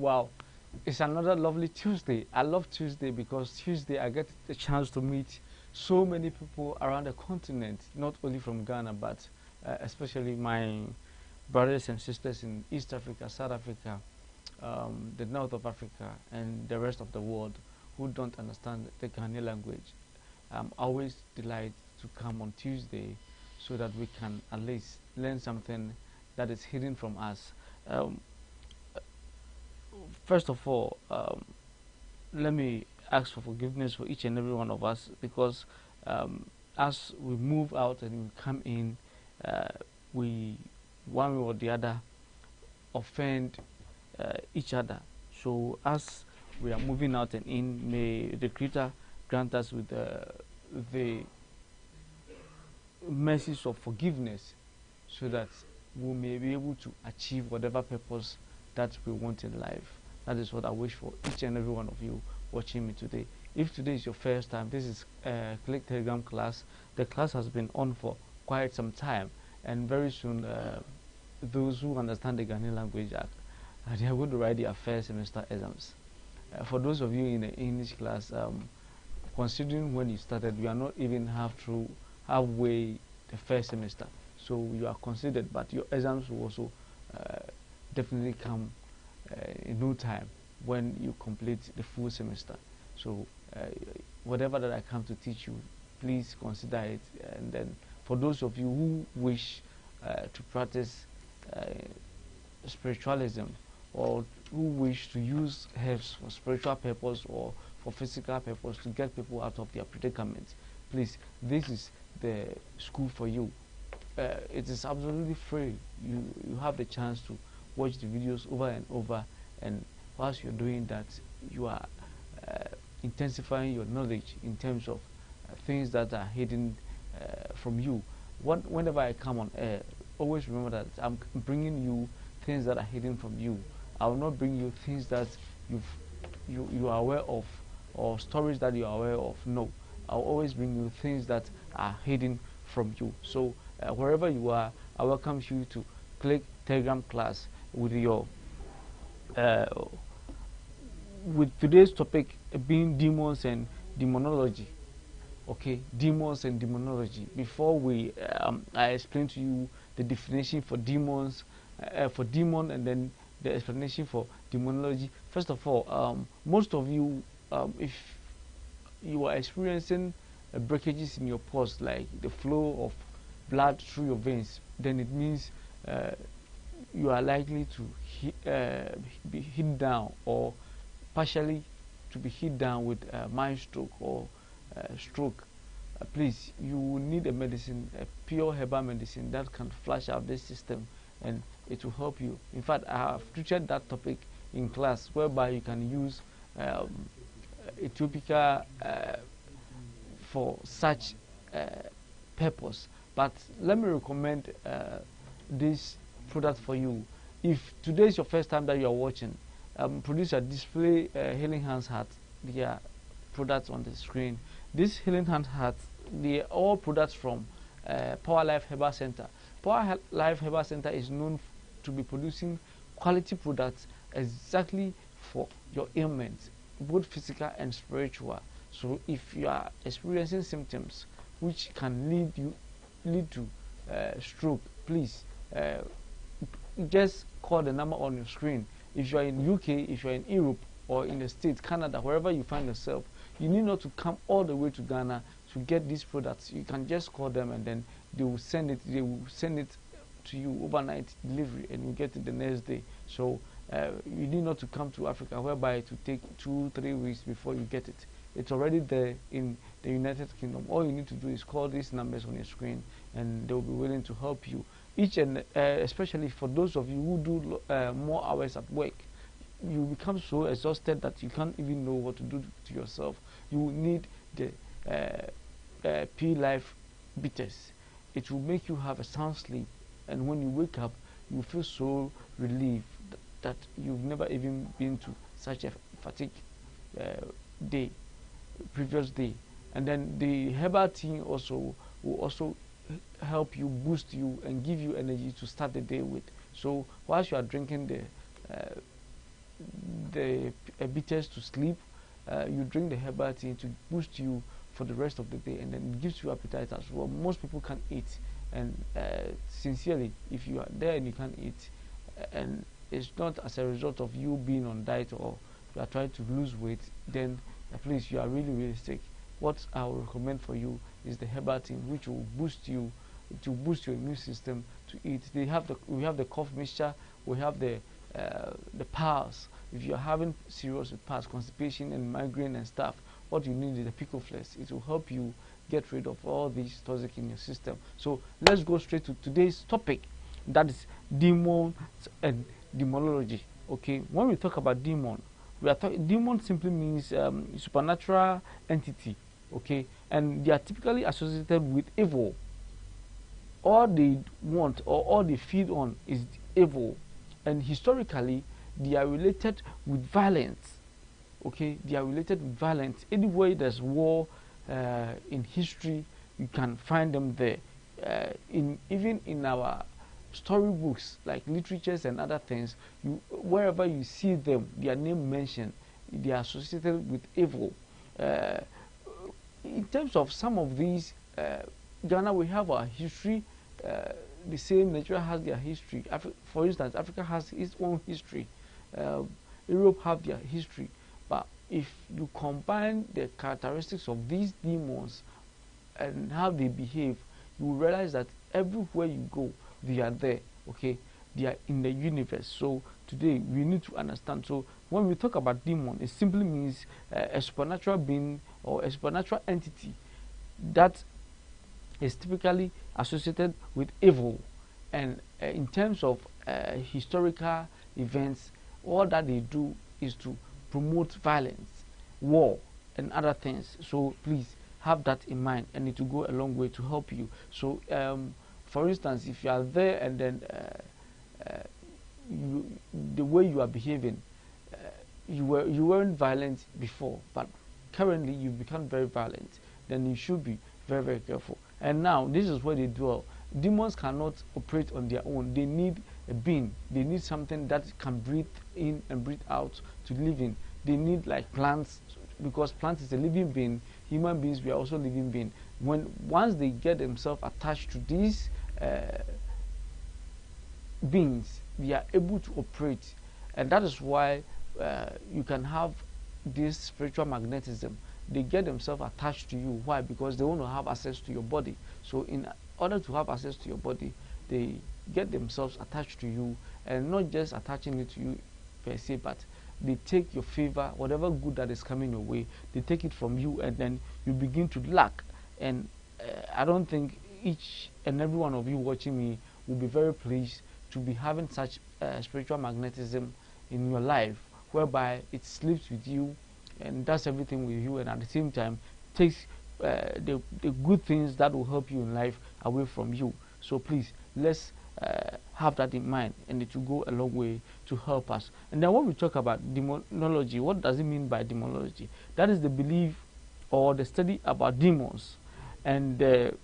Wow, it's another lovely Tuesday. I love Tuesday because Tuesday I get the chance to meet so many people around the continent, not only from Ghana, but especially my brothers and sisters in East Africa, South Africa, the north of Africa, and the rest of the world who don't understand the Ghanaian language. I'm always delighted to come on Tuesday so that we can at least learn something that is hidden from us. Um, First of all, let me ask for forgiveness for each and every one of us because as we move out and we come in, uh, we one way or the other offend each other. So as we are moving out and in, may the Creator grant us with the mercies of forgiveness so that we may be able to achieve whatever purpose that we want in life. That is what I wish for each and every one of you watching me today. If today is your first time, this is Click Telegram class. The class has been on for quite some time, and very soon those who understand the Ghanaian language they are going to write their first semester exams. For those of you in the English class, considering when you started, we are not even halfway the first semester, so you are considered, but your exams will also definitely come in no time when you complete the full semester. So whatever that I come to teach you, please consider it. And then for those of you who wish to practice spiritualism, or who wish to use herbs for spiritual purpose or for physical purpose to get people out of their predicaments, please, this is the school for you. It is absolutely free. You have the chance to watch the videos over and over, and whilst you're doing that, you are intensifying your knowledge in terms of things that are hidden from you. Whenever I come on air, always remember that I'm bringing you things that are hidden from you. I will not bring you things that you are aware of, or stories that you are aware of. No, I'll always bring you things that are hidden from you. So wherever you are, I welcome you to Click Telegram class with your with today's topic being demons and demonology. Okay, demons and demonology. Before we I explain to you the definition for demons, for demon, and then the explanation for demonology. First of all, most of you, if you are experiencing breakages in your pulse, like the flow of blood through your veins, then it means you are likely to be hit down, or partially to be hit down with mind stroke or stroke. Please, you will need a medicine, a pure herbal medicine that can flush out this system, and it will help you. In fact, I have treated that topic in class, whereby you can use Ethiopia for such purpose. But let me recommend this product for you. If today is your first time that you are watching, producer display Healing Hands Heart, their products on the screen. This Healing Hands Heart, they are all products from Power Life Herbal Center. Power Life Herbal Center is known to be producing quality products exactly for your ailments, both physical and spiritual. So if you are experiencing symptoms which can lead to stroke, please just call the number on your screen. If you are in UK, if you are in Europe, or in the States, Canada, wherever you find yourself, you need not to come all the way to Ghana to get these products. You can just call them, and then they will send it. They will send it to you overnight delivery, and you get it the next day. So you need not to come to Africa, whereby it will take 2-3 weeks before you get it. It's already there in the United Kingdom. All you need to do is call these numbers on your screen, and they will be willing to help you. Each and especially for those of you who do more hours at work, you become so exhausted that you can't even know what to do to yourself. You will need the P Life bitters. It will make you have a sound sleep, and when you wake up, you feel so relieved that you've never even been to such a fatigue previous day. And then the herbal tea also will also help you, boost you, and give you energy to start the day with. So whilst you are drinking the bitters to sleep. You drink the herbal tea to boost you for the rest of the day, and then it gives you appetite as well. Most people can't eat, and sincerely, if you are there and you can't eat, and it's not as a result of you being on diet or you are trying to lose weight, then please, you are really sick. What I will recommend for you is the herbal tea, which will boost you, to boost your immune system to eat. We have the cough mixture, we have the piles. If you are having serious with piles, constipation and migraine and stuff, what you need is the picoflex. It will help you get rid of all these toxic in your system. So let's go straight to today's topic, that is demons and demonology. Okay, when we talk about demon, demon simply means supernatural entity. Okay, and they are typically associated with evil. All they want or all they feed on is evil, and historically they are related with violence. Okay, they are related with violence. Anywhere there's war in history, you can find them there. Even in our storybooks, like literatures and other things, wherever you see them, their name mentioned, they are associated with evil. In terms of some of these, Ghana, we have our history. The same Nigeria has their history. For instance, Africa has its own history. Europe have their history. But if you combine the characteristics of these demons and how they behave, you will realize that everywhere you go, they are there. Okay, they are in the universe. So today we need to understand. So when we talk about demon, it simply means a supernatural being or a supernatural entity that is typically associated with evil. And in terms of historical events, all that they do is to promote violence, war, and other things. So please have that in mind, and it will go a long way to help you. So for instance, if you are there and then the way you are behaving, you weren't violent before, but currently you've become very violent, then you should be very careful. And now this is where they dwell. Demons cannot operate on their own. They need a being. They need something that can breathe in and breathe out to live in. They need like plants, because plants is a living being. Human beings, we are also living beings. Once they get themselves attached to these beings, they are able to operate, and that is why you can have this spiritual magnetism. They get themselves attached to you. Why? Because they want to have access to your body. So in order to have access to your body, they get themselves attached to you, and not just attaching it to you per se, but they take your favor, whatever good that is coming your way, they take it from you, and then you begin to lack. And I don't think each and every one of you watching me will be very pleased to be having such spiritual magnetism in your life, whereby it sleeps with you and does everything with you, and at the same time takes the good things that will help you in life away from you. So please, let's have that in mind, and it will go a long way to help us. And then when we talk about demonology, what does it mean by demonology? That is the belief or the study about demons and the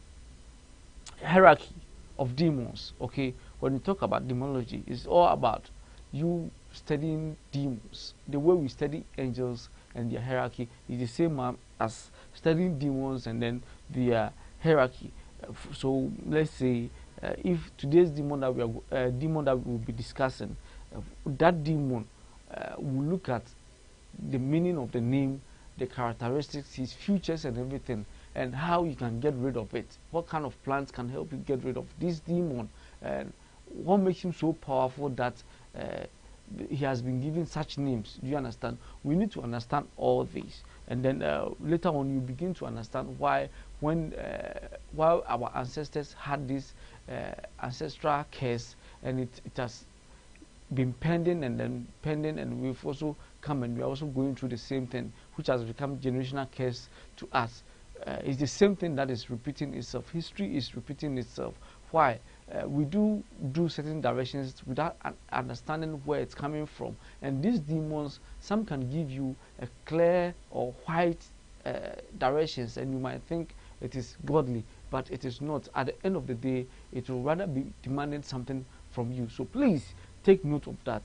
hierarchy of demons. Okay, when we talk about demonology, it's all about you studying demons. The way we study angels and their hierarchy is the same as studying demons and then their hierarchy. So let's say if today's demon that we will be discussing, that demon will look at the meaning of the name, the characteristics, his features and everything, and how you can get rid of it. What kind of plants can help you get rid of this demon, and what makes him so powerful that he has been given such names. Do you understand? We need to understand all these, and then later on you begin to understand why while our ancestors had this ancestral curse, and it has been pending and we've also come and we're also going through the same thing, which has become generational curse to us. It's the same thing that is repeating itself. History is repeating itself. Why? We do certain directions without understanding where it's coming from, and these demons, some can give you a clear or white directions, and you might think it is godly, but it is not. At the end of the day, it will rather be demanding something from you. So please take note of that.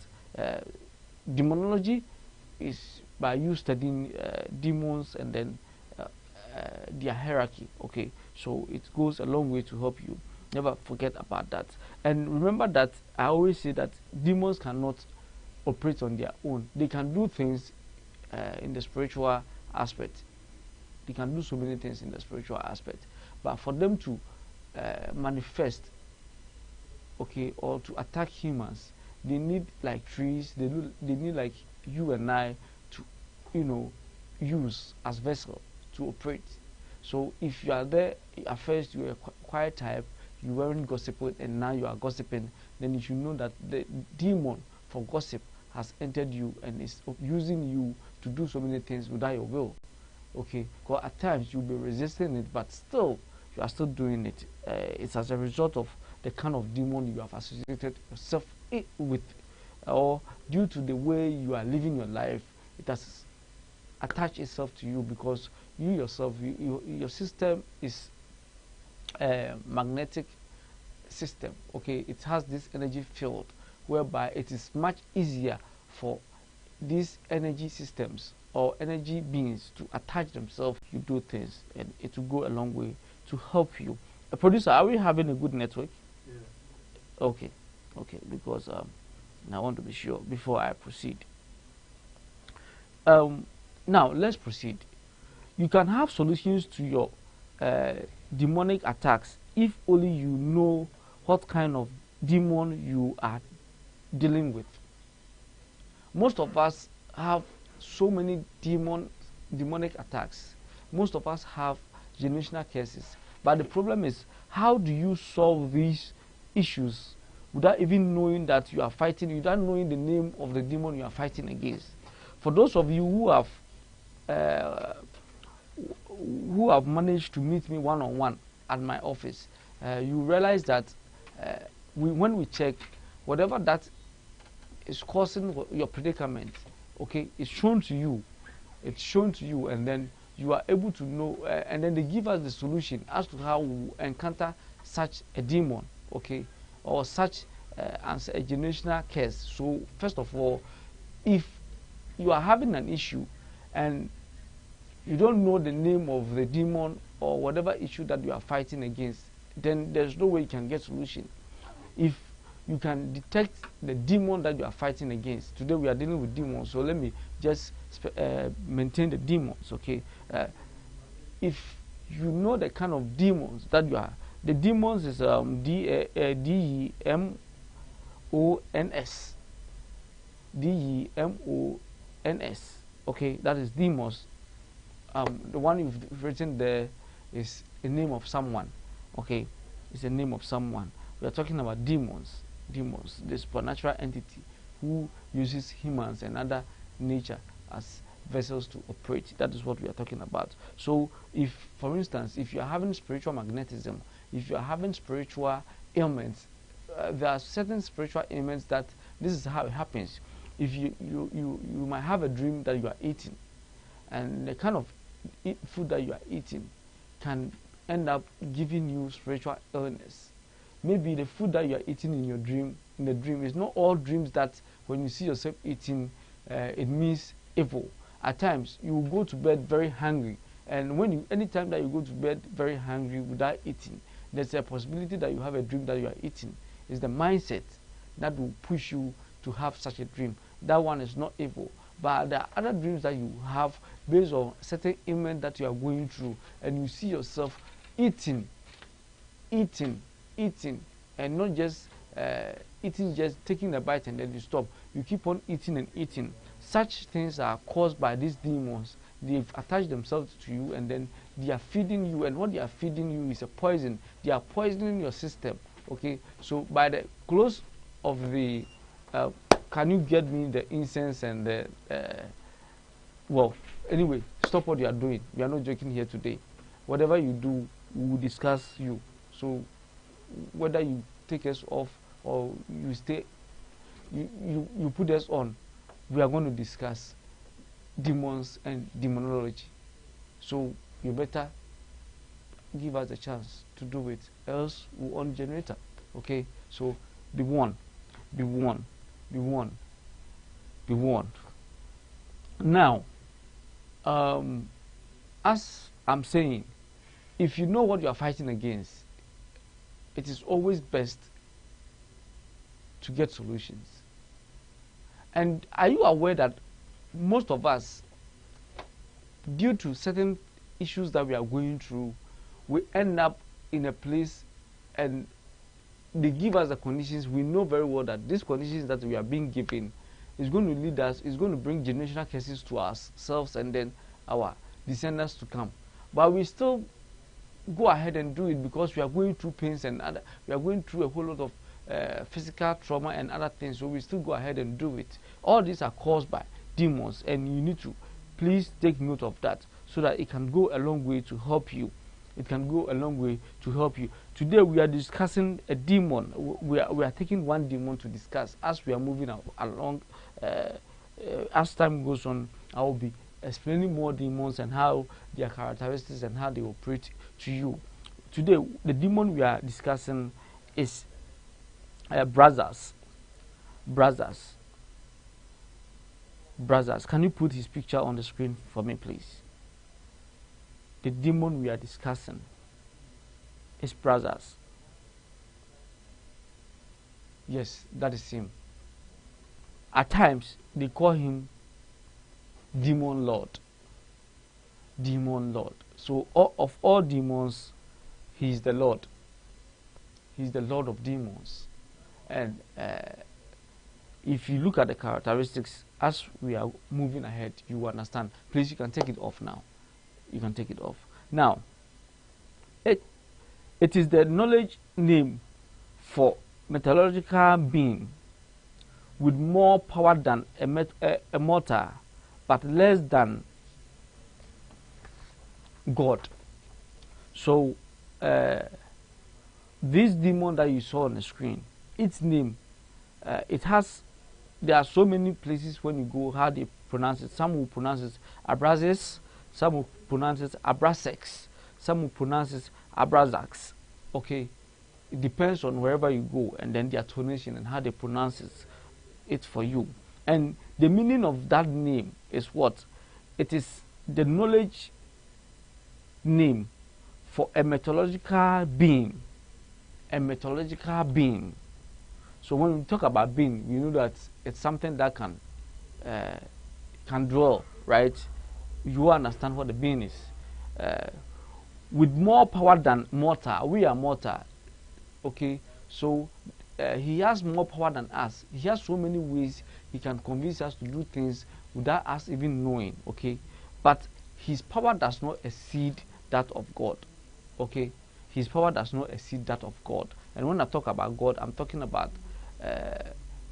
demonology is by you studying demons and then their hierarchy. Okay, so it goes a long way to help you. Never forget about that. And remember that I always say that demons cannot operate on their own. They can do things in the spiritual aspect. They can do so many things in the spiritual aspect, but for them to manifest, okay, or to attack humans, they need like trees. They need like you and I to, use as vessel to operate. So if you are there at first, you were a quiet type, you weren't gossiping, and now you are gossiping, then you should know that the demon for gossip has entered you and is using you to do so many things without your will. Okay, because at times you'll be resisting it, but still you are still doing it. It's as a result of the kind of demon you have associated yourself with, or due to the way you are living your life, it has attached itself to you, because you yourself, your system is a magnetic system. Okay, it has this energy field whereby it is much easier for these energy systems or energy beings to attach themselves. You do things and it will go a long way to help you. A producer, are we having a good network? Yeah. Okay, because I want to be sure before I proceed. Now let's proceed. You can have solutions to your demonic attacks if only you know what kind of demon you are dealing with. Most of us have so many demonic attacks. Most of us have generational curses. But the problem is, how do you solve these issues without even knowing that you are fighting, without knowing the name of the demon you are fighting against? For those of you who have managed to meet me one-on-one at my office, you realize that when we check, whatever that is causing your predicament, okay, it's shown to you, and then you are able to know, and then they give us the solution as to how we encounter such a demon, okay, or such as a generational curse. So first of all, if you are having an issue and you don't know the name of the demon or whatever issue that you are fighting against, then there's no way you can get solution. If you can detect the demon that you are fighting against, today we are dealing with demons, so let me just maintain the demons, okay? If you know the kind of demons that you are, the demons is DEMONS, DEMONS, okay? That is demons. The one you've written there is the name of someone, okay? It's the name of someone. We are talking about demons, the supernatural entity who uses humans and other nature as vessels to operate. That is what we are talking about. So if, for instance, if you are having spiritual magnetism, if you are having spiritual ailments, there are certain spiritual ailments that this is how it happens. If you might have a dream that you are eating, and the kind of food that you are eating can end up giving you spiritual illness. Maybe the food that you are eating in the dream is not all dreams that when you see yourself eating, it means evil. At times you will go to bed very hungry, and anytime that you go to bed very hungry without eating, there's a possibility that you have a dream that you are eating. It's the mindset that will push you to have such a dream. That one is not evil. But there are other dreams that you have based on certain ailment that you are going through, and you see yourself eating, and not just eating, just taking a bite and then you stop. You keep on eating and eating. Such things are caused by these demons. They've attached themselves to you, and then they are feeding you, and what they are feeding you is a poison. They are poisoning your system, okay? So by the close of the can you get me the incense and the well, anyway, stop what you are doing. We are not joking here today. Whatever you do, we will discuss you. So whether you take us off or you stay, you put us on, we are going to discuss demons and demonology. So you better give us a chance to do it, else we'll on generator. Okay, so be one. be warned. Now, as I'm saying, if you know what you are fighting against, it is always best to get solutions. And are you aware that most of us, due to certain issues that we are going through, we end up in a place and they give us the conditions. We know very well that these conditions that we are being given is going to lead us, is going to bring generational curses to ourselves and then our descendants to come. But we still go ahead and do it because we are going through pains and we are going through a whole lot of physical trauma and other things, so we still go ahead and do it. All these are caused by demons, and you need to please take note of that so that it can go a long way to help you. It can go a long way to help you. Today we are discussing a demon. We are taking one demon to discuss as we are moving along. As time goes on, I will be explaining more demons and how their characteristics and how they operate to you. Today, the demon we are discussing is Brazzers. Can you put his picture on the screen for me, please? The demon we are discussing is Brazzers. Yes, that is him. At times, they call him Demon Lord. Demon Lord. So, of all demons, he is the Lord. He is the Lord of demons. And if you look at the characteristics as we are moving ahead, you understand. Please, you can take it off now. You can take it off. Now, it is the knowledge name for metallurgical being with more power than a mortar, but less than God. So, this demon that you saw on the screen, its name, there are so many places when you go how they pronounce it. Some will pronounce it Abrazes, some will pronounce it Abrasex, some will pronounce it Abrazax. Okay, it depends on wherever you go and then their tonation and how they pronounce it for you. And the meaning of that name is what? It is the knowledge name for a metallurgical being. A metallurgical being. So when we talk about being, we know that it's something that can dwell, right? You understand what the being is. With more power than mortar. We are mortar. Okay? So he has more power than us. He has so many ways he can convince us to do things without us even knowing. Okay? But his power does not exceed that of God. Okay? His power does not exceed that of God. And when I talk about God, I'm talking about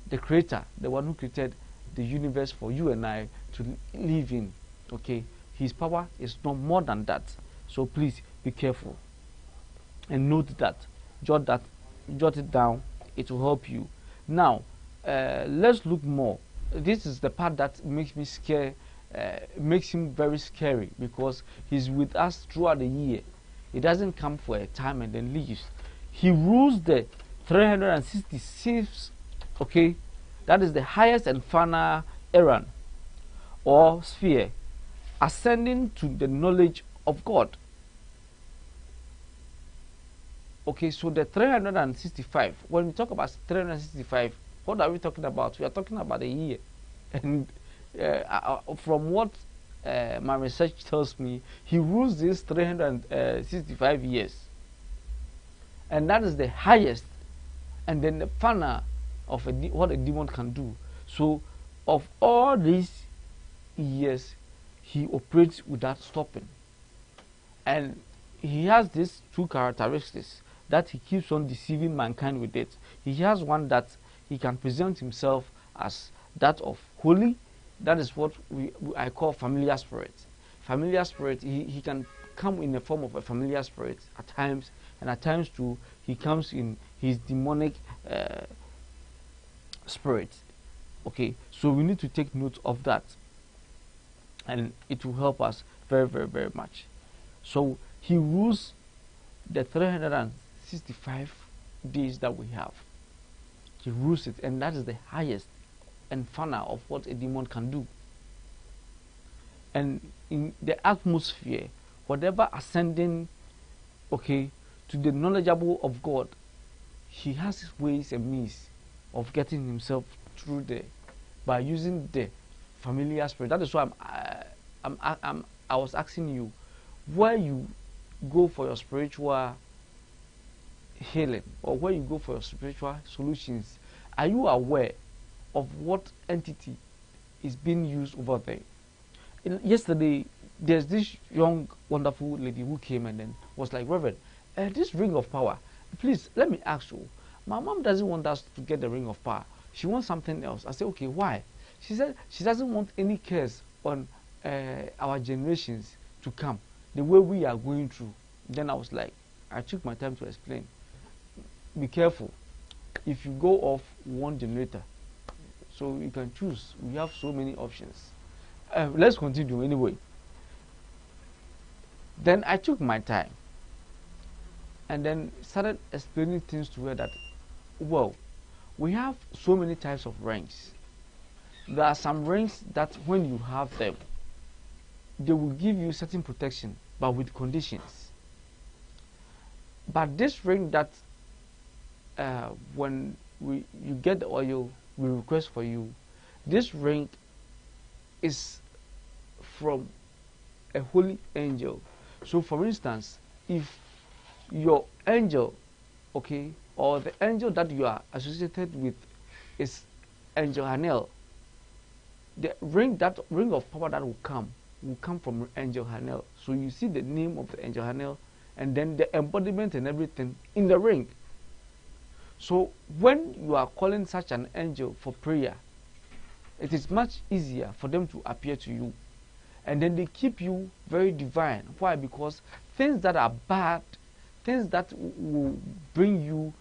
the creator, the one who created the universe for you and I to live in. Okay, his power is not more than that. So please be careful and note that. Jot it down. It will help you. Now, let's look more. This is the part that makes me scared. Makes him very scary because he's with us throughout the year. He doesn't come for a time and then leaves. He rules the 366th, okay, that is the highest and final Iran or sphere, ascending to the knowledge of God. Okay, so the 365, when we talk about 365, what are we talking about? We are talking about a year. And from what my research tells me, he rules these 365 years. And that is the highest and then the final of what a demon can do. So of all these years, he operates without stopping. And he has these two characteristics that he keeps on deceiving mankind with it. He has one that he can present himself as that of holy. That is what I call familiar spirit. Familiar spirit, he can come in the form of a familiar spirit at times, and at times too he comes in his demonic spirit. Okay, so we need to take note of that, and it will help us very, very, very much. So he rules the 365 days that we have. He rules it, and that is the highest and fauna of what a demon can do. And in the atmosphere, whatever ascending, okay, to the knowledgeable of God, he has his ways and means of getting himself through there by using the familiar spirit. That is why I was asking you, where you go for your spiritual healing or where you go for your spiritual solutions, are you aware of what entity is being used over there? Yesterday, there's this young, wonderful lady who came and then was like, Reverend, this ring of power, please let me ask you. My mom doesn't want us to get the ring of power. She wants something else. I said, okay, why? She said she doesn't want any curse on our generations to come the way we are going through. Then I was like, I took my time to explain. Be careful. If you go off one generator, so you can choose. We have so many options. Let's continue anyway. Then I took my time and then started explaining things to her that, well, we have so many types of rings. There are some rings that when you have them, they will give you certain protection, but with conditions. But this ring that when you get the oil, we request for you, this ring is from a holy angel. So for instance, if your angel, okay, or the angel that you are associated with is Angel Hanel, the ring of power that will come from Angel Hanel. So you see the name of the Angel Hanel and then the embodiment and everything in the ring. So when you are calling such an angel for prayer, it is much easier for them to appear to you. And then they keep you very divine. Why? Because things that are bad, things that will bring you,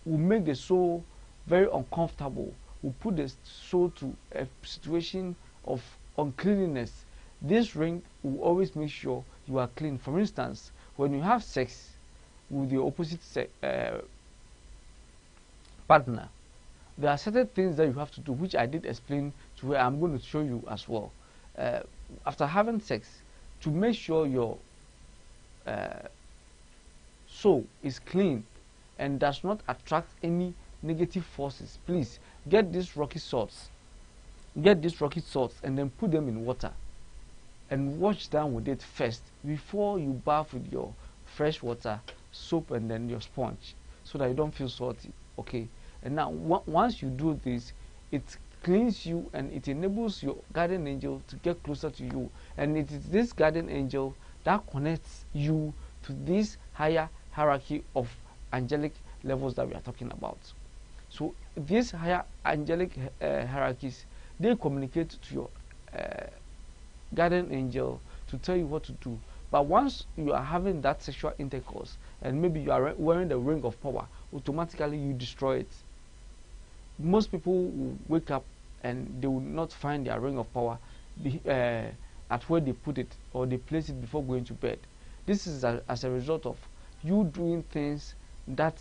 will make the soul very uncomfortable, will put the soul to a situation of uncleanliness. This ring will always make sure you are clean. For instance, when you have sex with the opposite partner, there are certain things that you have to do, which I did explain to where I'm going to show you as well. After having sex, to make sure your soul is clean and does not attract any negative forces, please get these rocky salts. Get these rocky salts and then put them in water and wash down with it first before you bath with your fresh water, soap, and then your sponge, so that you don't feel salty. Okay. And now once you do this, it cleans you and it enables your guardian angel to get closer to you. And it is this guardian angel that connects you to this higher hierarchy of angelic levels that we are talking about. So these higher angelic hierarchies, they communicate to your guardian angel to tell you what to do. But once you are having that sexual intercourse and maybe you are wearing the ring of power, automatically you destroy it. Most people will wake up and they will not find their ring of power at where they put it or they place it before going to bed. This is as a result of you doing things that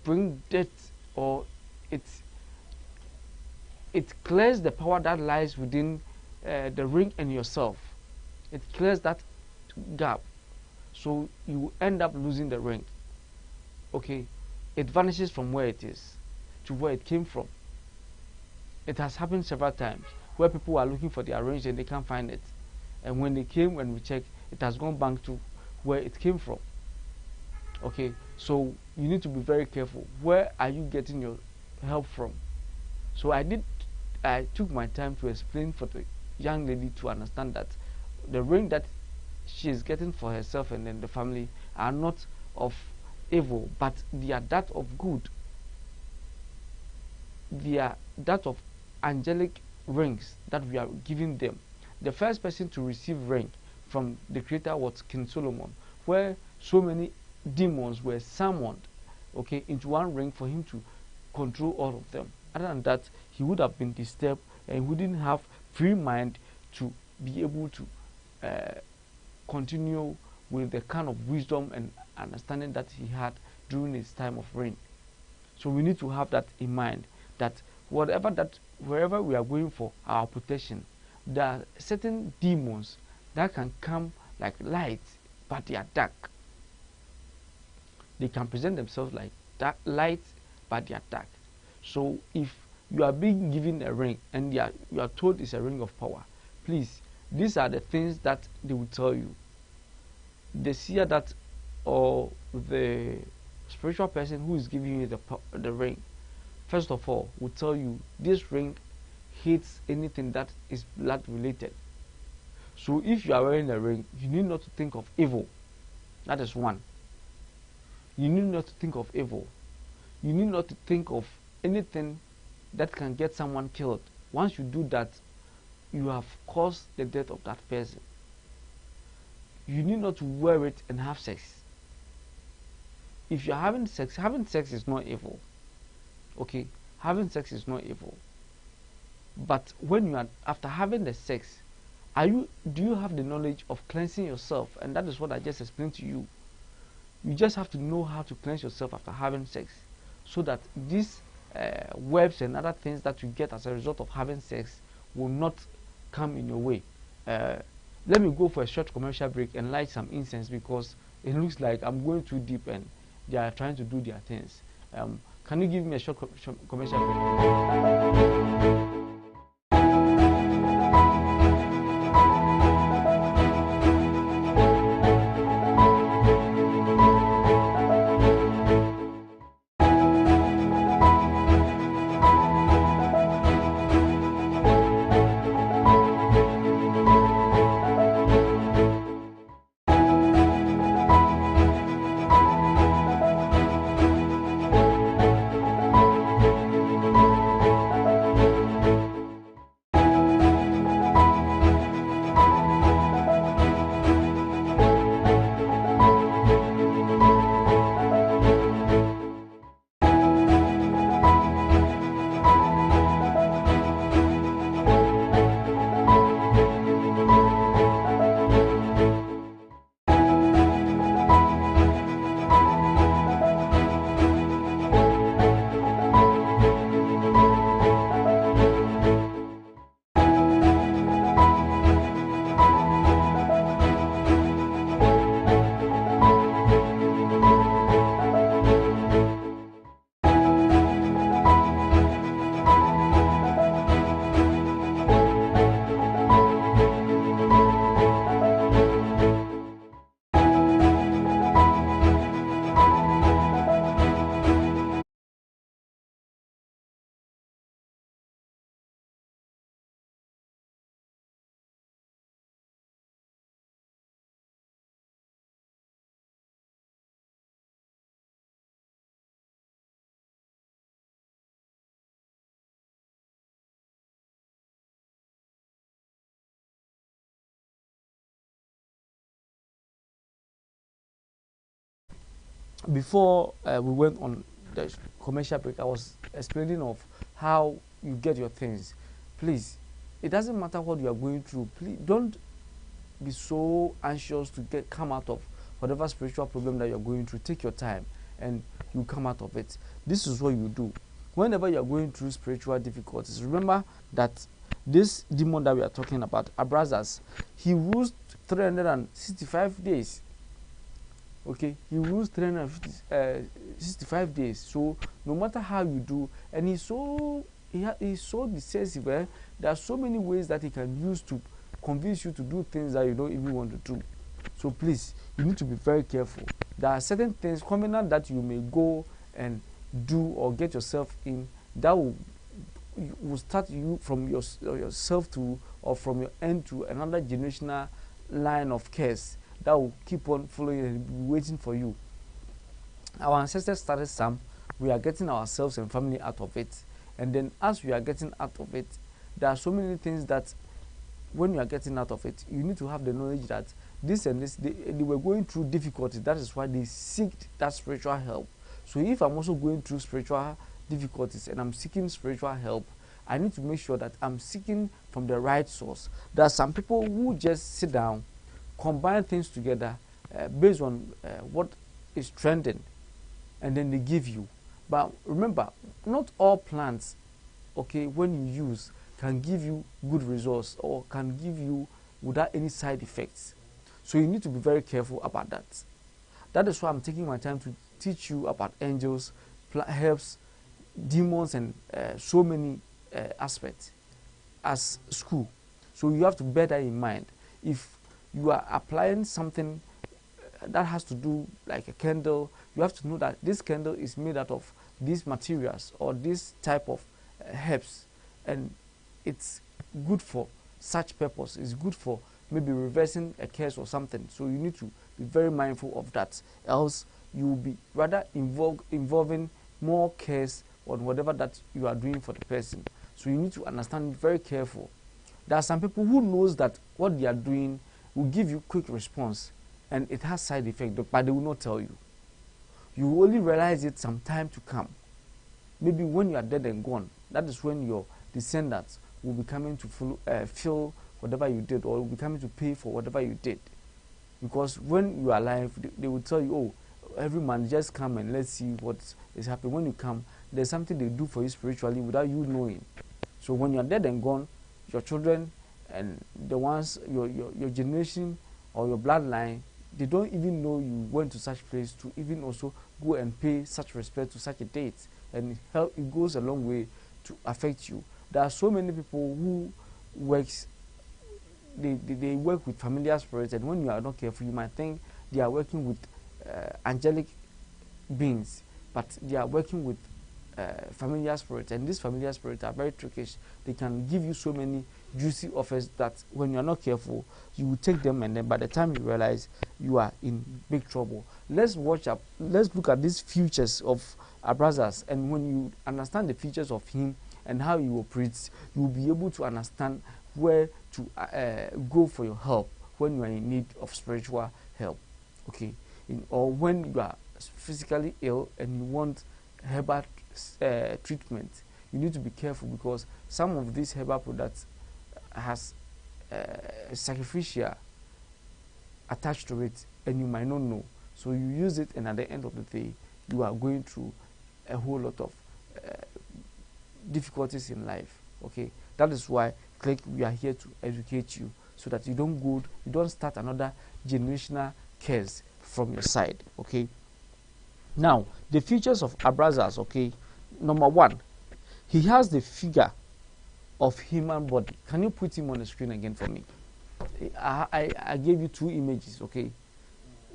bring death, or it clears the power that lies within the ring and yourself. It clears that gap, so you end up losing the ring. Okay, it vanishes from where it is to where it came from. It has happened several times where people are looking for their ring and they can't find it, and when they came and we check, it has gone back to where it came from. Okay, so you need to be very careful. Where are you getting your help from? So I took my time to explain for the young lady to understand that the ring that she is getting for herself and then the family are not of evil, but they are that of good. They are that of angelic rings that we are giving them. The first person to receive ring from the Creator was King Solomon, where so many demons were summoned, okay, into one ring for him to control all of them. Other than that, he would have been disturbed and wouldn't have free mind to be able to continue with the kind of wisdom and understanding that he had during his time of reign. So we need to have that in mind, that wherever we are going for our protection, there are certain demons that can come like light, but they are dark. They can present themselves like dark light, but they are dark. So if you are being given a ring and you are told it's a ring of power, please, these are the things that they will tell you. The seer that, or the spiritual person who is giving you the ring, first of all, will tell you this ring hates anything that is blood related. So if you are wearing a ring, you need not to think of evil. That is one. You need not to think of evil. You need not to think of anything that can get someone killed. Once you do that, you have caused the death of that person. You need not to wear it and have sex. If you're having sex is not evil. Okay? Having sex is not evil. But when you are, after having the sex, do you have the knowledge of cleansing yourself? And that is what I just explained to you. You just have to know how to cleanse yourself after having sex, so that these webs and other things that you get as a result of having sex will not come in your way. Let me go for a short commercial break and light some incense, because it looks like I'm going too deep and they are trying to do their things. Can you give me a short commercial break? Before we went on the commercial break, I was explaining of how you get your things. Please, it doesn't matter what you are going through. Please don't be so anxious to come out of whatever spiritual problem that you're going through. Take your time and you come out of it. This is what you do. Whenever you're going through spiritual difficulties, remember that this demon that we are talking about, Abrazas, he rules 365 days. Okay, he rules 365 days. So no matter how you do, and he's so decisive. There are so many ways that he can use to convince you to do things that you don't even want to do. So please, you need to be very careful. There are certain things, covenant, that you may go and do or get yourself in, that will start you from yourself to, or from your end to another generational line of curse that will keep on following and be waiting for you. Our ancestors started some. We are getting ourselves and family out of it, and then as we are getting out of it, there are so many things that when you are getting out of it, you need to have the knowledge that this and this, they were going through difficulties. That is why they seeked that spiritual help. So if I'm also going through spiritual difficulties and I'm seeking spiritual help, I need to make sure that I'm seeking from the right source. There are some people who just sit down, combine things together based on what is trending, and then they give you. But remember, not all plants okay, when you use, can give you good results or can give you without any side effects. So you need to be very careful about that. That is why I'm taking my time to teach you about angels, herbs, demons, and so many aspects as school. So you have to bear that in mind. If you are applying something that has to do like a candle, you have to know that this candle is made out of these materials or this type of herbs, and it's good for such purpose. It's good for maybe reversing a curse or something. So you need to be very mindful of that, else you will be rather involving more cares on whatever that you are doing for the person. So you need to understand, very careful. There are some people who knows that what they are doing will give you quick response and it has side effect, but they will not tell you. You will only realize it some time to come. Maybe when you are dead and gone, that is when your descendants will be coming to feel whatever you did, or will be coming to pay for whatever you did. Because when you are alive, they will tell you, oh, every month just come and let's see what is happening. When you come, there's something they do for you spiritually without you knowing. So when you are dead and gone, your children and the ones, your generation or your bloodline, they don't even know you went to such place to even also go and pay such respect to such a date. And it goes a long way to affect you. There are so many people who they work with familiar spirits, and when you are not careful, you might think they are working with angelic beings, but they are working with familiar spirits, and these familiar spirits are very trickish. They can give you so many juicy offers that when you are not careful, you will take them, and then by the time you realize, you are in big trouble. Let's look at these features of our brothers, and when you understand the features of him and how he operates, you will be able to understand where to go for your help when you are in need of spiritual help, okay? Or when you are physically ill and you want herbal treatment, you need to be careful, because some of these herbal products has sacrificial attached to it, and you might not know. So you use it, and at the end of the day, you are going through a whole lot of difficulties in life, okay? That is why we are here to educate you, so that you don't start another generational curse from your side, okay? Now, the features of Abrazas, okay? Number one, he has the figure of human body. Can you put him on the screen again for me? I gave you two images, okay?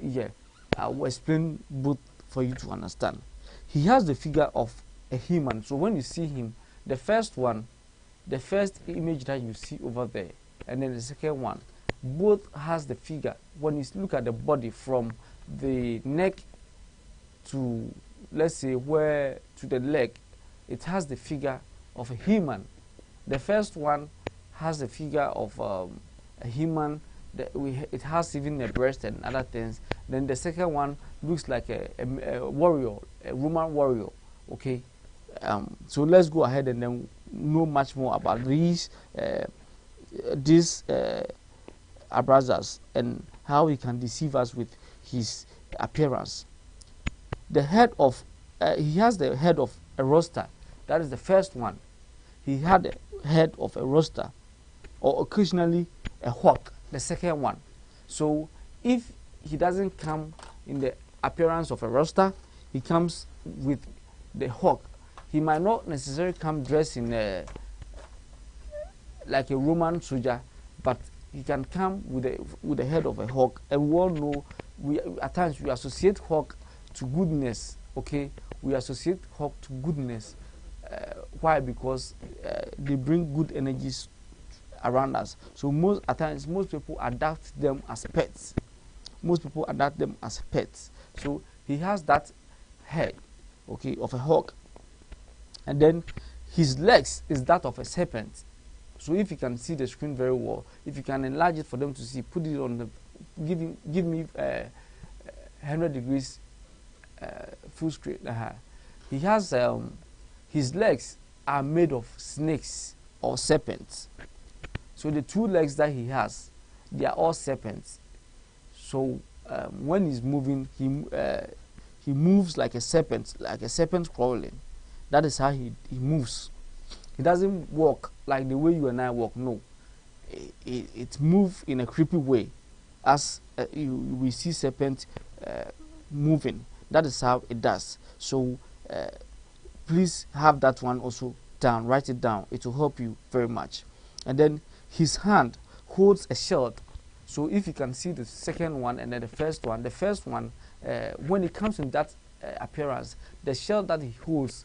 Yeah, I will explain both for you to understand. He has the figure of a human. So when you see him, the first image that you see over there, and then the second one, both has the figure. When you look at the body from the neck to, let's say, to the leg, it has the figure of a human. The first one has the figure of a human. It has even a breast and other things. Then the second one looks like a warrior, a Roman warrior, okay? So let's go ahead and then know much more about these Abrazas and how he can deceive us with his appearance. He has the head of a rooster. That is the first one. He had the head of a rooster, or occasionally a hawk, the second one. So if he doesn't come in the appearance of a rooster, he comes with the hawk. He might not necessarily come dressed in like a Roman soldier, but he can come with the head of a hawk. And we all know, at times we associate hawk to goodness, okay? We associate hawk to goodness. Why? Because they bring good energies around us. So most people adapt them as pets. So he has that head, okay, of a hawk, and then his legs is that of a serpent. So if you can see the screen very well, if you can enlarge it for them to see, put it on the, give me 100 degrees full screen. He has his legs are made of snakes or serpents. So the two legs that he has, they are all serpents. So when he's moving, he moves like a serpent crawling. That is how he moves. It doesn't walk like the way you and I walk. No, it moves in a creepy way, as we see serpent moving. That is how it does. So please have that one also down. Write it down. It will help you very much. And then his hand holds a shield. So if you can see the second one and then the first one, when it comes in that appearance, the shield that he holds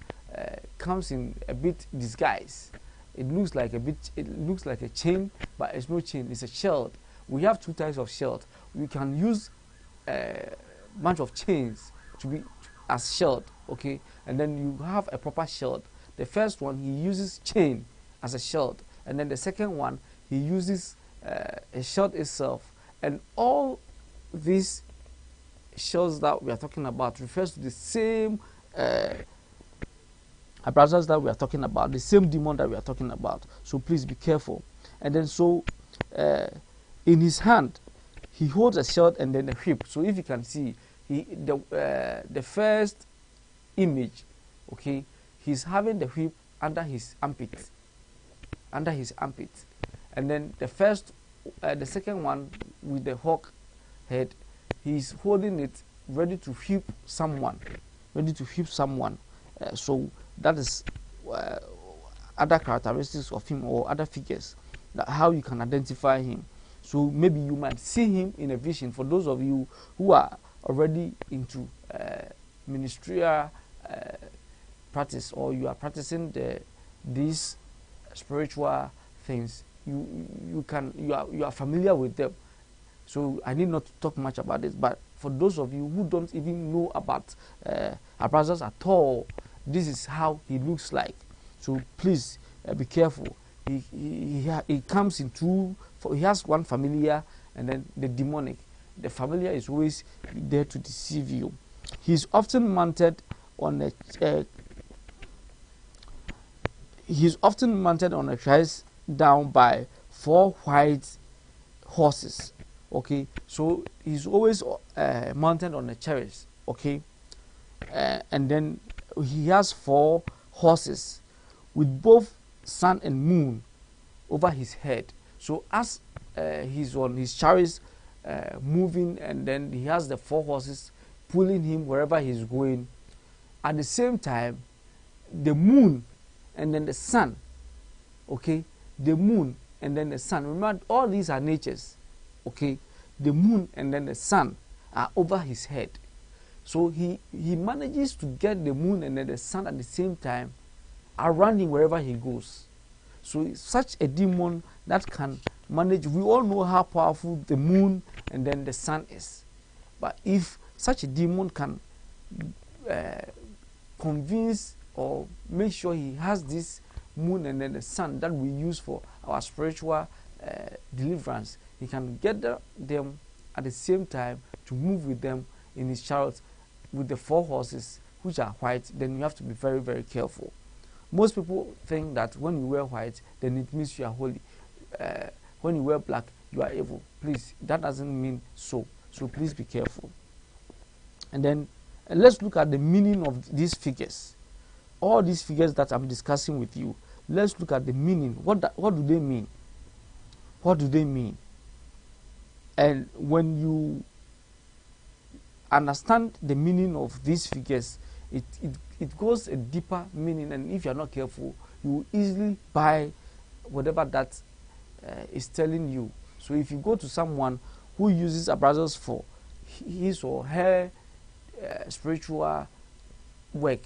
comes in a bit disguised. It looks like a chain, but it's no chain. It's a shield. We have two types of shield. We can use a bunch of chains to be as shield, okay, and then you have a proper shield. The first one, he uses chain as a shield, and then the second one, he uses a shield itself. And all these shields that we are talking about refers to the same brothers that we are talking about, the same demon that we are talking about. So please be careful. And then so in his hand, he holds a shield and then a whip. So if you can see, the first image, okay, he's having the whip under his armpit, and then the second one with the hawk head, he's holding it ready to whip someone, so that is other characteristics of him, or other figures, that how you can identify him. So maybe you might see him in a vision. For those of you who are already into ministerial practice, or you are practicing these spiritual things, you are familiar with them. So I need not to talk much about this. But for those of you who don't even know about our brothers at all, this is how he looks like. So please be careful. He comes in two. He has one familiar and then the demonic. The familiar is always there to deceive you. He's often mounted on a chest down by 4 white horses. Okay, so he's always mounted on a chariot. Okay, and then he has 4 horses with both sun and moon over his head. So as he's on his chariot moving, and then he has the 4 horses pulling him wherever he's going. At the same time, the moon and then the sun, okay, the moon and then the sun, remember all these are natures, okay, the moon and then the sun are over his head. So he manages to get the moon and then the sun at the same time around him wherever he goes. So such a demon that can manage, we all know how powerful the moon and then the sun is. But if such a demon can convince or make sure he has this moon and then the sun that we use for our spiritual deliverance, he can get them at the same time to move with them in his chariot with the 4 horses which are white. Then you have to be very, very careful. Most people think that when you wear white, then it means you are holy. When you wear black, you are evil. Please, that doesn't mean so. So please be careful. And then let's look at the meaning of these figures. All these figures that I'm discussing with you, let's look at the meaning. What do they mean? What do they mean? And when you understand the meaning of these figures, it goes a deeper meaning, and if you're not careful, you will easily buy whatever that is telling you. So if you go to someone who uses abrazos for his or her spiritual work,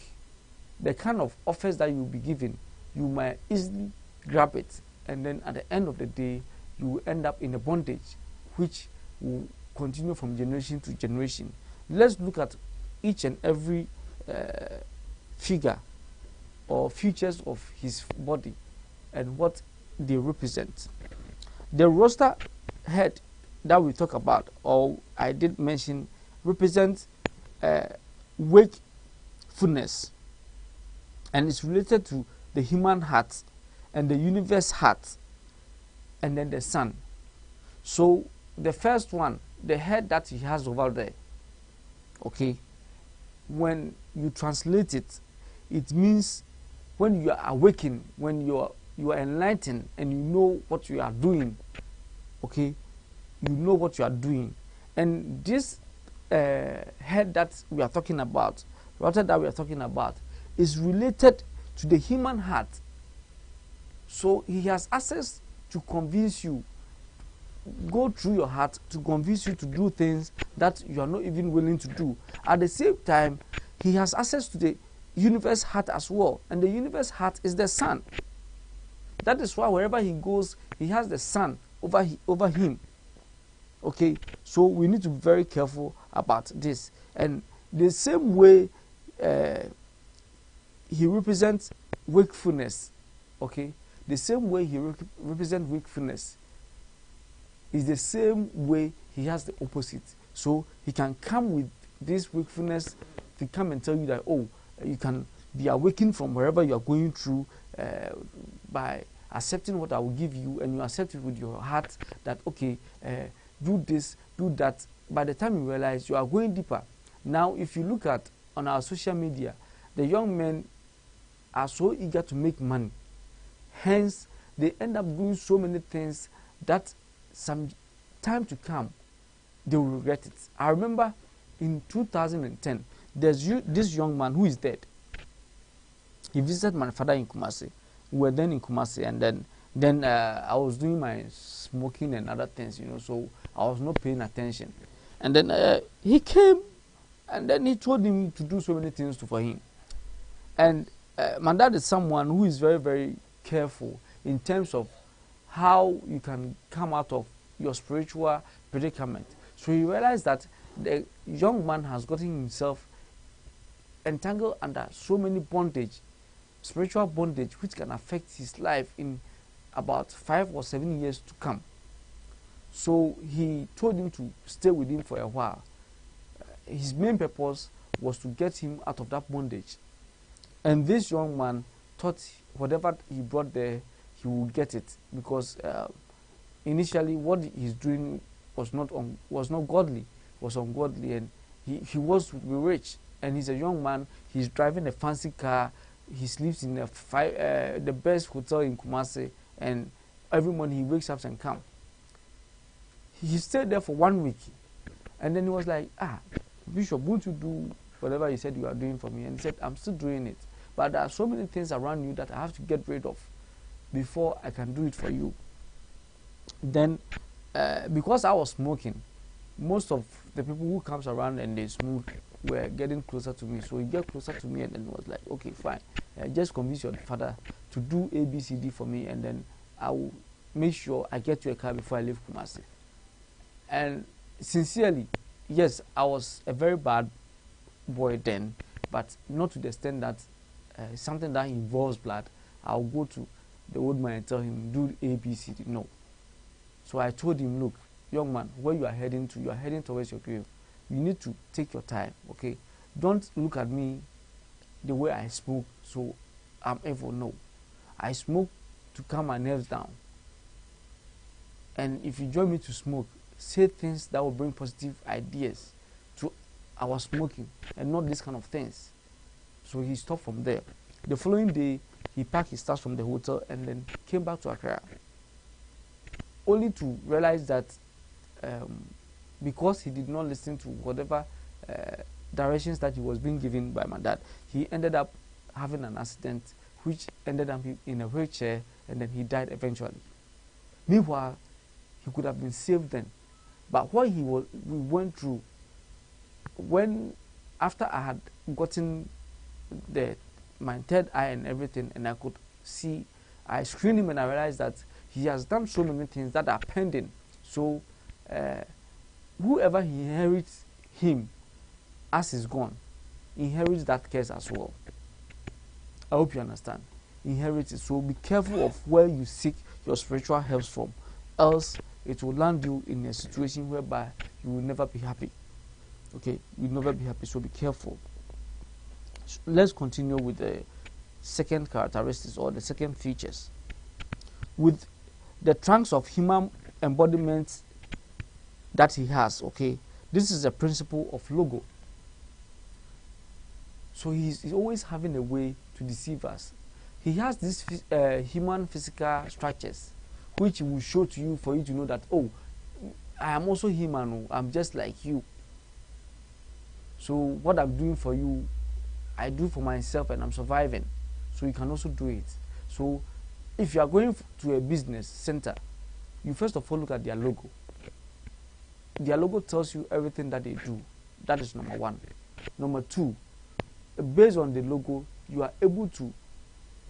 the kind of offers that you'll be given, you might easily grab it, and then at the end of the day, you will end up in a bondage which will continue from generation to generation. Let's look at each and every figure or features of his body and what they represent. The roster head that we talk about, or I did mention, represents wakefulness, and it's related to the human heart and the universe heart and then the sun. So the first one, the head that he has over there, okay, when you translate it, it means when you are awakened, when you are enlightened, and you know what you are doing, okay, you know what you are doing. And this head that we are talking about, router that we are talking about, is related to the human heart. So he has access to convince you, go through your heart to convince you to do things that you are not even willing to do. At the same time, he has access to the universe heart as well, and the universe heart is the sun. That is why wherever he goes, he has the sun over him. Okay, so we need to be very careful about this. And the same way he represents wakefulness, okay, the same way he represents wakefulness is the same way he has the opposite. So he can come with this wakefulness to come and tell you that, oh, you can be awakened from wherever you are going through by accepting what I will give you, and you accept it with your heart that, okay, do this, do that. By the time you realize, you are going deeper. Now, if you look at on our social media, the young men are so eager to make money. Hence, they end up doing so many things that some time to come, they will regret it. I remember in 2010, there's this young man who is dead. He visited my father in Kumasi. We were then in Kumasi, and then I was doing my smoking and other things, so I was not paying attention. And then he came, and then he told him to do so many things for him. And my dad is someone who is very, very careful in terms of how you can come out of your spiritual predicament. So he realized that the young man has gotten himself entangled under so many bondage, spiritual bondage, which can affect his life in about 5 or 7 years to come. So he told him to stay with him for a while. His main purpose was to get him out of that bondage. And this young man thought whatever he brought there, he would get it, because initially what he's doing was not godly, was ungodly, and he was to be rich. And he's a young man. He's driving a fancy car. He sleeps in the best hotel in Kumasi, and every morning he wakes up and comes. He stayed there for 1 week, and then he was like, Bishop, won't you do whatever you said you are doing for me? And he said, I'm still doing it, but there are so many things around you that I have to get rid of before I can do it for you. Then, because I was smoking, most of the people who comes around and they smoke were getting closer to me. So he get closer to me and then was like, okay, fine, just convince your father to do ABCD for me, and then I will make sure I get you a car before I leave Kumasi. And sincerely, yes, I was a very bad boy then, but not to the extent that something that involves blood, I'll go to the old man and tell him, do ABCD. No. So I told him, look, young man, where you are heading to, you are heading towards your grave. You need to take your time, okay? Don't look at me the way I smoke, so I'm evil. No. I smoke to calm my nerves down. And if you join me to smoke, say things that will bring positive ideas to our smoking, and not this kind of things. So he stopped from there. The following day, he packed his stuff from the hotel and then came back to Accra, only to realize that because he did not listen to whatever directions that he was being given by my dad, he ended up having an accident which ended up in a wheelchair, and then he died eventually. Meanwhile, he could have been saved then. But what we went through, after I had gotten my third eye and everything, and I could see, I screened him and I realized that he has done so many things that are pending. So whoever inherits him as he's gone, inherits that curse as well. I hope you understand. Inherits it. So be careful of where you seek your spiritual help from, else it will land you in a situation whereby you will never be happy. Okay, you will never be happy. So be careful. So let's continue with the second characteristics, or the second features. With the trunks of human embodiments that he has, okay, this is a principle of logo. So he's always having a way to deceive us. he has these human physical structures, which will show to you for you to know that, oh, I am also human. I'm just like you. So what I'm doing for you, I do for myself, and I'm surviving. So you can also do it. So if you are going to a business center, you first of all look at their logo. Their logo tells you everything that they do. That is number one. Number two, based on the logo, you are able to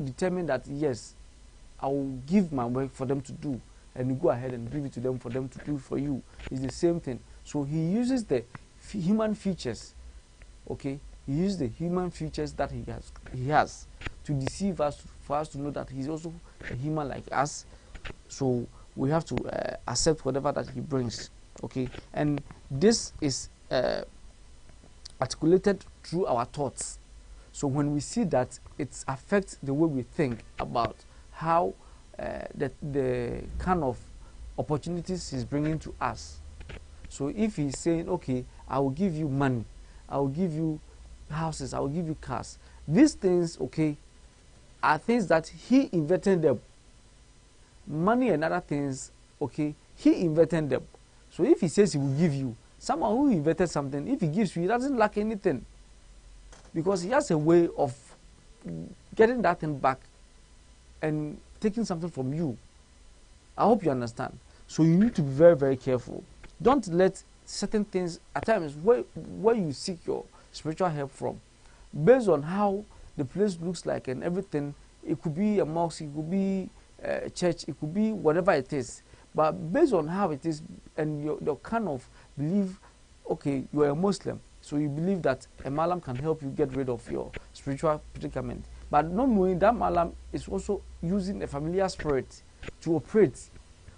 determine that, yes, I will give my work for them to do, and you go ahead and give it to them for them to do for you. It's the same thing. So he uses the human features, okay? He uses the human features that he has to deceive us, for us to know that he's also a human like us. So we have to accept whatever that he brings, okay? And this is articulated through our thoughts. So when we see that, it affects the way we think about how the kind of opportunities he's bringing to us. So if he's saying, okay, I will give you money, I will give you houses, I will give you cars, these things, okay, are things that he invented them. Money and other things, okay, he invented them. So if he says he will give you, someone who invented something, if he gives you, he doesn't lack anything, because he has a way of getting that thing back and taking something from you. I hope you understand. So you need to be very, very careful. Don't let certain things, at times where you seek your spiritual help from, based on how the place looks like and everything. It could be a mosque, it could be a church, it could be whatever it is, but based on how it is and your kind of belief. Okay, you are a Muslim, so you believe that a Malam can help you get rid of your spiritual predicament, but not knowing that Malam is also using a familiar spirit to operate.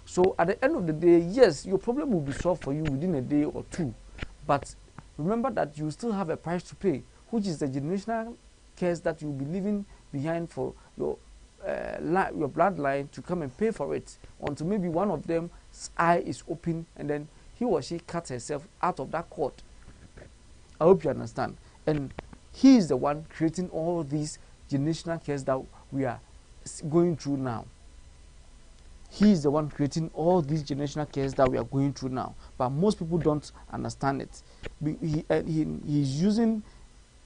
So at the end of the day, yes, your problem will be solved for you within a day or two, but remember that you still have a price to pay, which is the generational curse that you'll be leaving behind for your bloodline to come and pay for it, until maybe one of them's eye is open and then he or she cuts herself out of that cord. I hope you understand. And he is the one creating all these generational curses that we are going through now. He is the one creating all these generational curses that we are going through now. But most people don't understand it. He's using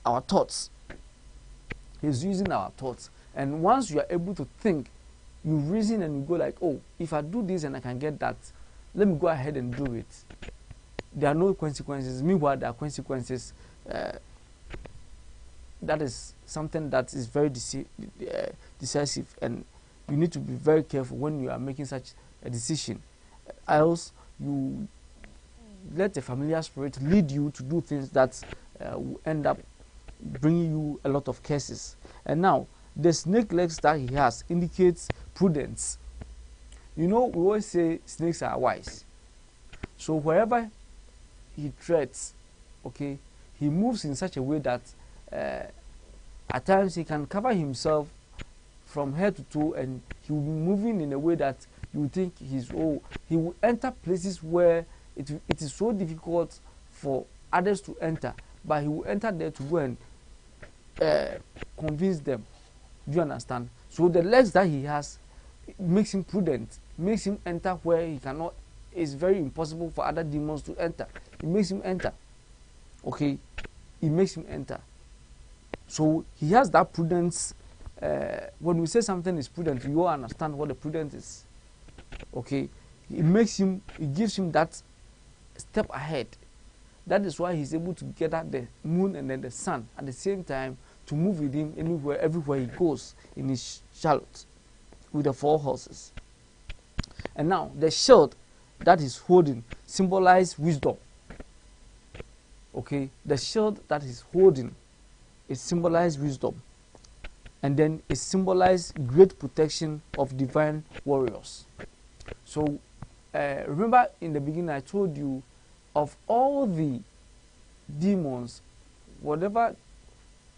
our thoughts. He's using our thoughts. And once you are able to think, you reason and you go like, oh, if I do this and I can get that, let me go ahead and do it. There are no consequences. Meanwhile, there are consequences. That is something that is very decisive, and you need to be very careful when you are making such a decision. Else, you let the familiar spirit lead you to do things that will end up bringing you a lot of curses. And now, the snake legs that he has indicates prudence. You know, we always say snakes are wise. So wherever he treads, okay, he moves in such a way that at times he can cover himself from head to toe, and he will be moving in a way that you think he will enter places where it is so difficult for others to enter, but he will enter there to go and convince them. Do you understand? So the legs that he has makes him prudent, makes him enter where he cannot. It's very impossible for other demons to enter. It makes him enter. Okay, it makes him enter. So he has that prudence. When we say something is prudent, you all understand what the prudence is. Okay, it gives him that step ahead. That is why he's able to gather the moon and then the sun at the same time to move with him anywhere, everywhere he goes in his chariot with the 4 horses. And now the shield that he's holding symbolizes wisdom. Okay, the shield that he's holding, it symbolizes wisdom, and then it symbolizes great protection of divine warriors. So remember in the beginning I told you of all the demons, whatever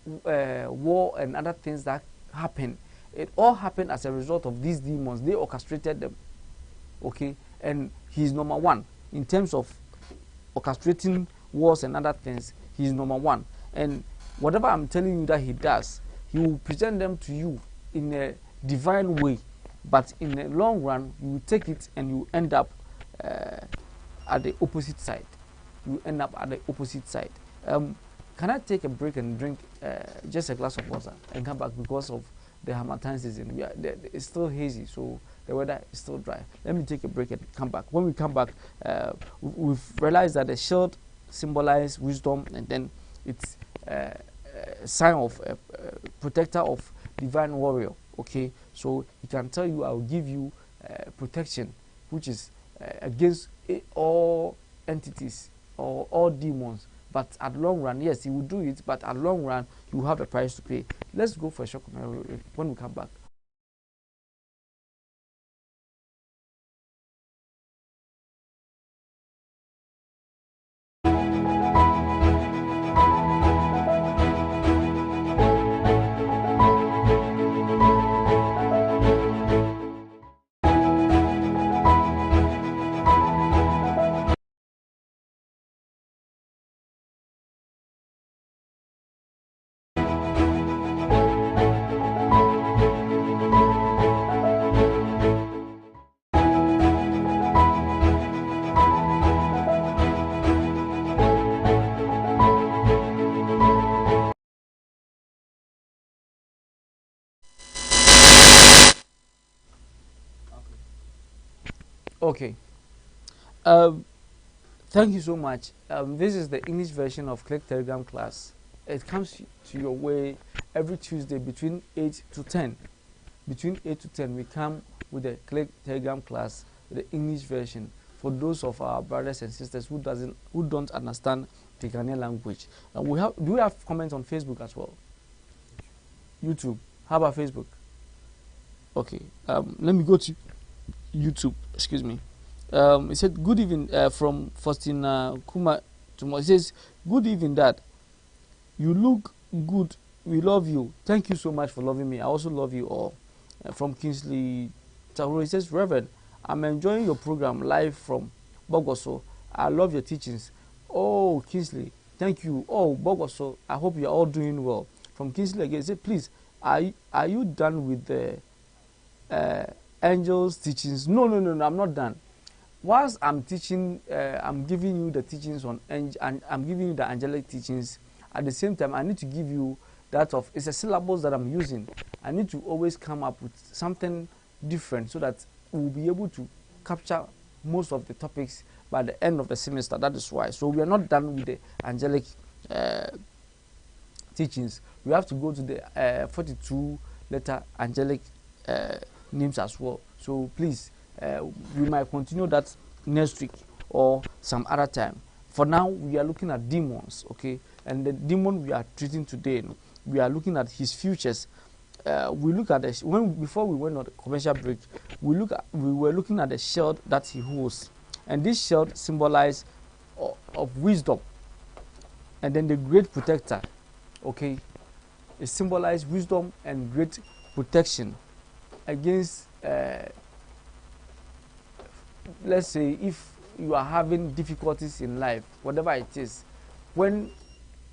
war and other things that happen, it all happened as a result of these demons. They orchestrated them. Okay, and he's number 1 in terms of orchestrating wars and other things. He's number 1, and whatever I'm telling you that he does, he will present them to you in a divine way, but in the long run you take it and you end up at the opposite side. You end up at the opposite side. Can I take a break and drink just a glass of water and come back, because of the Harmattan season? It's still hazy, so the weather is still dry. Let me take a break and come back. When we come back, we've realized that the shield symbolizes wisdom, and then it's a sign of a protector of divine warrior. Okay, so he can tell you, I'll give you protection, which is against all entities or all demons. But at long run, yes, he will do it, but at long run, you have a price to pay. Let's go for a short commercial when we come back. Okay. Thank you so much. This is the English version of Click Telegram class. It comes to your way every Tuesday between 8 to 10. Between 8 to 10, we come with the Click Telegram class, the English version, for those of our brothers and sisters who don't understand the Ghanaian language. Do we have comments on Facebook as well? YouTube. How about Facebook? Okay. Let me go to YouTube. Excuse me. It said, good evening from Faustina Kuma. It says, good evening, Dad. You look good. We love you. Thank you so much for loving me. I also love you all. From Kingsley Tahuro, it says, Reverend, I'm enjoying your program live from Bogoso. I love your teachings. Oh, Kingsley, thank you. Oh, Bogoso, I hope you're all doing well. From Kingsley again, it said, please, are you done with the angels teachings? No, I'm not done. Whilst I'm teaching, I'm giving you the teachings on and I'm giving you the angelic teachings. At the same time, I need to give you that of, it's a syllabus that I'm using. I need to always come up with something different so that we'll be able to capture most of the topics by the end of the semester. That is why. So we are not done with the angelic teachings. We have to go to the 42 letter angelic names as well. So please, we might continue that next week or some other time. For now, we are looking at demons, okay? And the demon we are treating today, we are looking at his futures. We look at this before we went on the commercial break. We were looking at the shield that he holds, and this shield symbolizes of wisdom, and then the great protector, okay? It symbolizes wisdom and great protection against. Let's say if you are having difficulties in life, whatever it is, when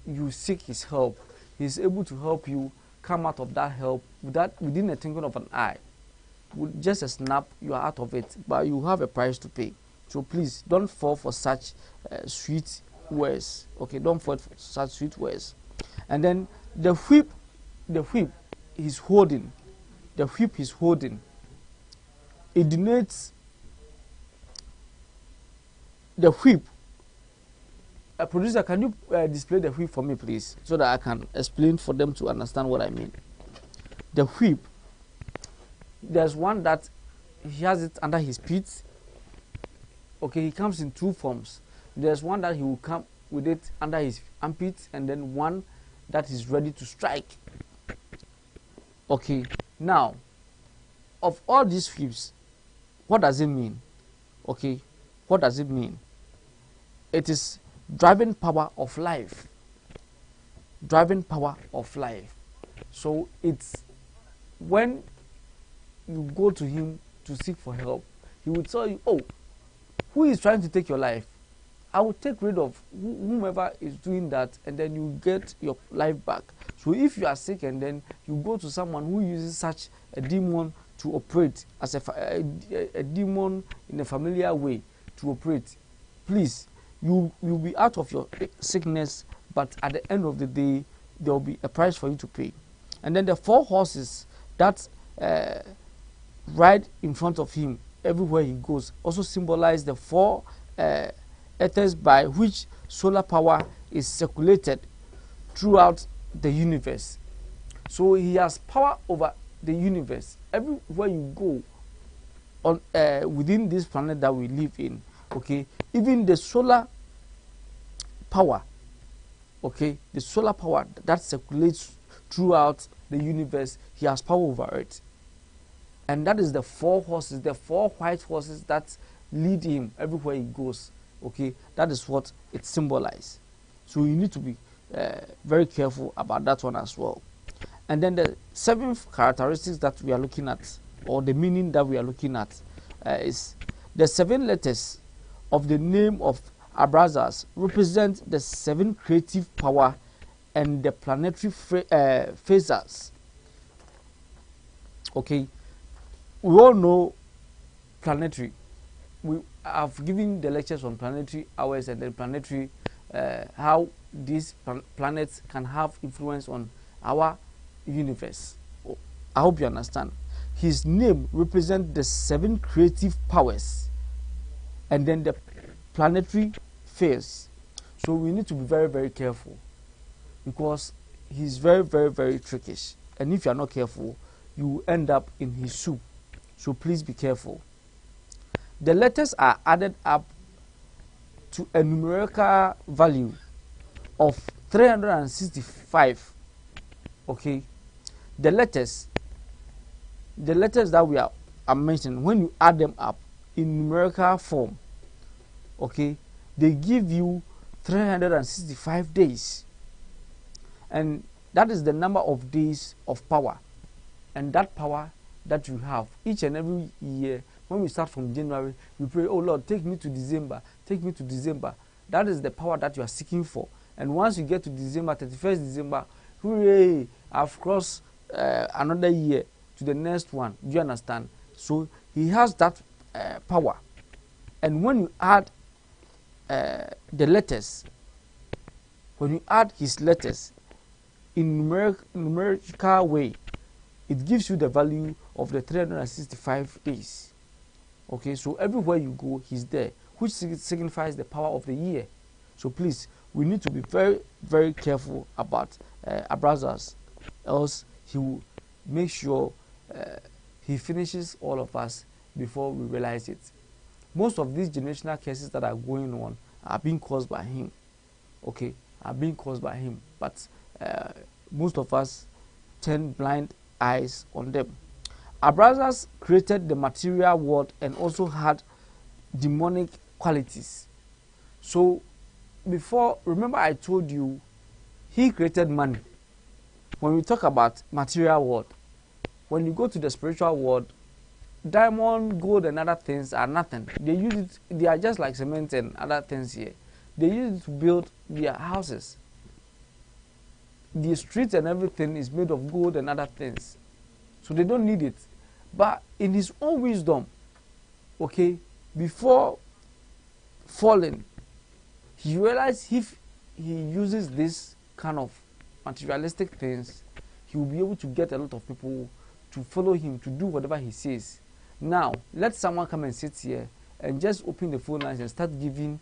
you seek his help, he's able to help you come out of that help within the twinkling of an eye. With just a snap, you are out of it, but you have a price to pay. So please don't fall for such sweet words. Okay, don't fall for such sweet words. And then the whip he's holding, it denotes the whip. Producer, can you display the whip for me, please, so that I can explain for them to understand what I mean. The whip, there's one that he has it under his feet. Okay, he comes in two forms. There's one that he will come with it under his armpit, and then one that is ready to strike. Okay, now, of all these whips, what does it mean? Okay, what does it mean? It is driving power of life. Driving power of life. So it's when you go to him to seek for help, he will tell you, oh, who is trying to take your life? I will take rid of whomever is doing that, and then you get your life back. So if you are sick and then you go to someone who uses such a demon to operate as a demon in a familiar way to operate, please, you'll be out of your sickness, but at the end of the day, there will be a price for you to pay. And then the 4 horses that ride in front of him everywhere he goes also symbolize the 4 ethers by which solar power is circulated throughout the universe. So he has power over the universe. Everywhere you go on within this planet that we live in, okay, even the solar power, okay, the solar power that circulates throughout the universe, he has power over it. And that is the 4 horses, the 4 white horses that lead him everywhere he goes. Okay, that is what it symbolizes. So you need to be very careful about that one as well. And then the 7th characteristics that we are looking at, or the meaning that we are looking at, is the 7 letters of the name of Abrazas represent the 7 creative power and the planetary phasers. Okay, we all know planetary. We have given the lectures on planetary hours and then planetary, how these planets can have influence on our universe. I hope you understand. His name represents the 7 creative powers and then the planetary phase. So we need to be very, very careful, because he's very, very, very trickish. And if you are not careful, you end up in his soup. So please be careful. The letters are added up to a numerical value of 365. Okay, the letters that we are mentioning, when you add them up in numerical form, okay, they give you 365 days, and that is the number of days of power. And that power that you have each and every year, when we start from January, we pray, oh Lord, take me to December, take me to December. That is the power that you are seeking for. And once you get to December, 31st December, hooray, I've crossed another year to the next one. Do you understand? So he has that power. And when you add the letters, when you add his letters in numerical way, it gives you the value of the 365 days. Okay, so everywhere you go, he's there, which signifies the power of the year. So please, we need to be very, very careful about Abrazas, else he will make sure he finishes all of us before we realize it. Most of these generational cases that are going on are being caused by him. Okay, are being caused by him, but most of us turn blind eyes on them. Abrazas created the material world and also had demonic qualities. So before, remember I told you he created money. When we talk about material world, when you go to the spiritual world, diamond, gold and other things are nothing. They use it, they are just like cement and other things here. They use it to build their houses. The streets and everything is made of gold and other things. So they don't need it. But in his own wisdom, okay, before falling, he realized if he uses this kind of materialistic things, he will be able to get a lot of people to follow him, to do whatever he says. Now, let someone come and sit here and just open the phone lines and start giving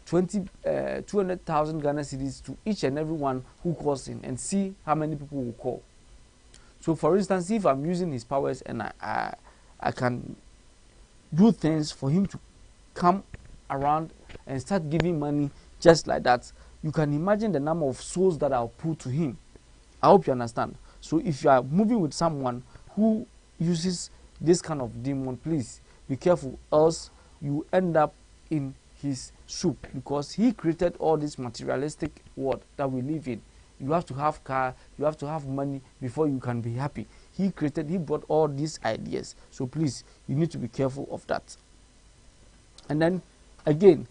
200,000 Ghana cedis to each and every one who calls in, and see how many people will call. So for instance, if I'm using his powers and I can do things for him to come around and start giving money just like that, you can imagine the number of souls that I'll put to him. I hope you understand. So if you are moving with someone who uses this kind of demon, please be careful, else you end up in his soup, because he created all this materialistic world that we live in. You have to have car, you have to have money before you can be happy. He brought all these ideas. So please, you need to be careful of that. And then again,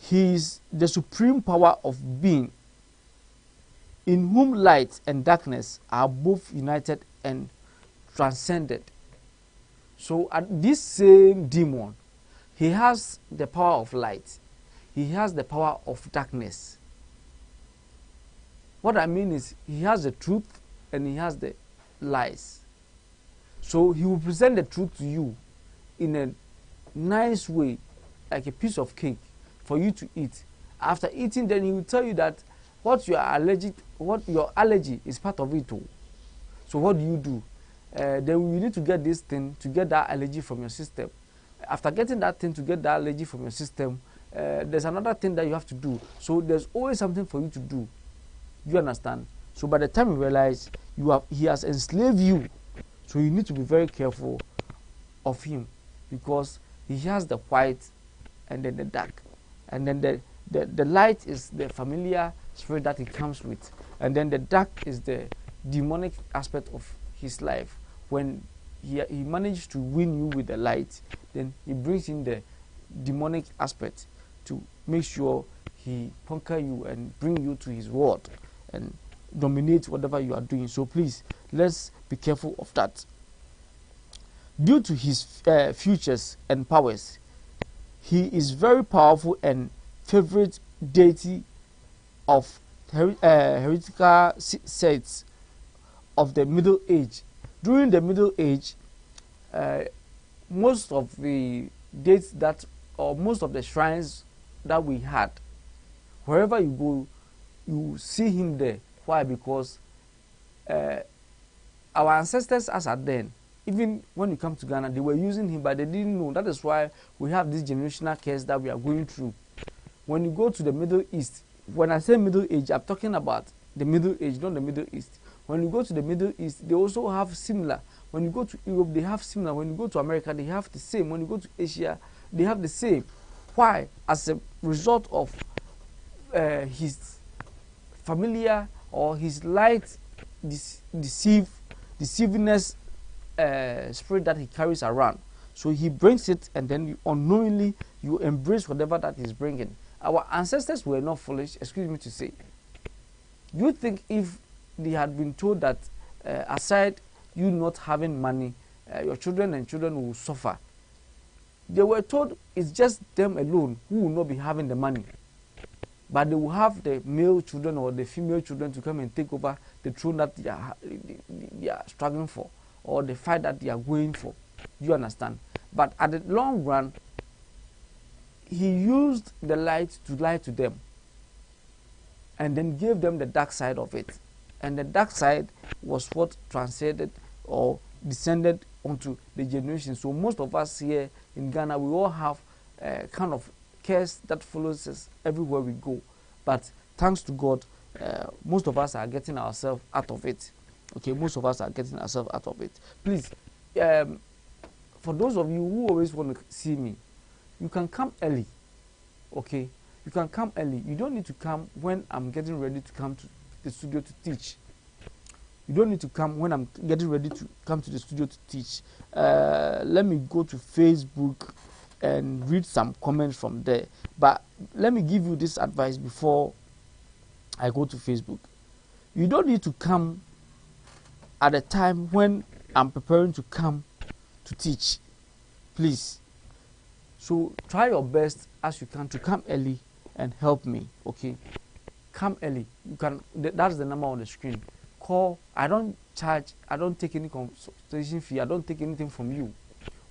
He is the supreme power of being, in whom light and darkness are both united and transcended. So this same demon, he has the power of light, he has the power of darkness. What I mean is, he has the truth and he has the lies. So he will present the truth to you in a nice way, like a piece of cake for you to eat. After eating, then he will tell you that what your allergy is part of it too. So what do? Then you need to get this thing to get that allergy from your system. After getting that thing to get that allergy from your system, there's another thing that you have to do. So there's always something for you to do. You understand? So by the time you realize he has enslaved you, so you need to be very careful of him, because he has the white and then the dark, and then the light is the familiar spirit that he comes with, and then the dark is the demonic aspect of his life. When he manages to win you with the light, then he brings in the demonic aspect to make sure he conquer you and bring you to his world and dominate whatever you are doing. So please, let's be careful of that. Due to his futures and powers, he is very powerful and favorite deity of heretical sects of the Middle Age. During the Middle Age, most of the dates or most of the shrines that we had, wherever you go, you see him there. Why? Because our ancestors, as at then, even when you come to Ghana, they were using him, but they didn't know. That is why we have this generational curse that we are going through. When you go to the Middle East, when I say Middle Age, I'm talking about the Middle Age, not the Middle East. When you go to the Middle East, they also have similar. When you go to Europe, they have similar. When you go to America, they have the same. When you go to Asia, they have the same. Why? As a result of his familiar or his light deceivingness spirit that he carries around. So he brings it, and then you unknowingly you embrace whatever that he's bringing. Our ancestors were not foolish, excuse me to say. You think if they had been told that aside you not having money, your children and children will suffer, they were told it's just them alone who will not be having the money, but they will have the male children or the female children to come and take over the throne that they are struggling for, or the fight that they are going for. You understand? But at the long run, he used the light to lie to them, and then gave them the dark side of it. And the dark side was what transcended or descended onto the generation. So most of us here in Ghana, we all have a kind of curse that follows us everywhere we go. But thanks to God, most of us are getting ourselves out of it. Okay, most of us are getting ourselves out of it. Please, for those of you who always want to see me, you can come early. Okay, you can come early. You don't need to come when I'm getting ready to come to the studio to teach. You don't need to come when I'm getting ready to come to the studio to teach. Let me go to Facebook and read some comments from there. But let me give you this advice before I go to Facebook. You don't need to come at a time when I'm preparing to come to teach. Please. So try your best as you can to come early and help me. Okay, come early. You can. That's the number on the screen. Call. I don't charge. I don't take any consultation fee. I don't take anything from you.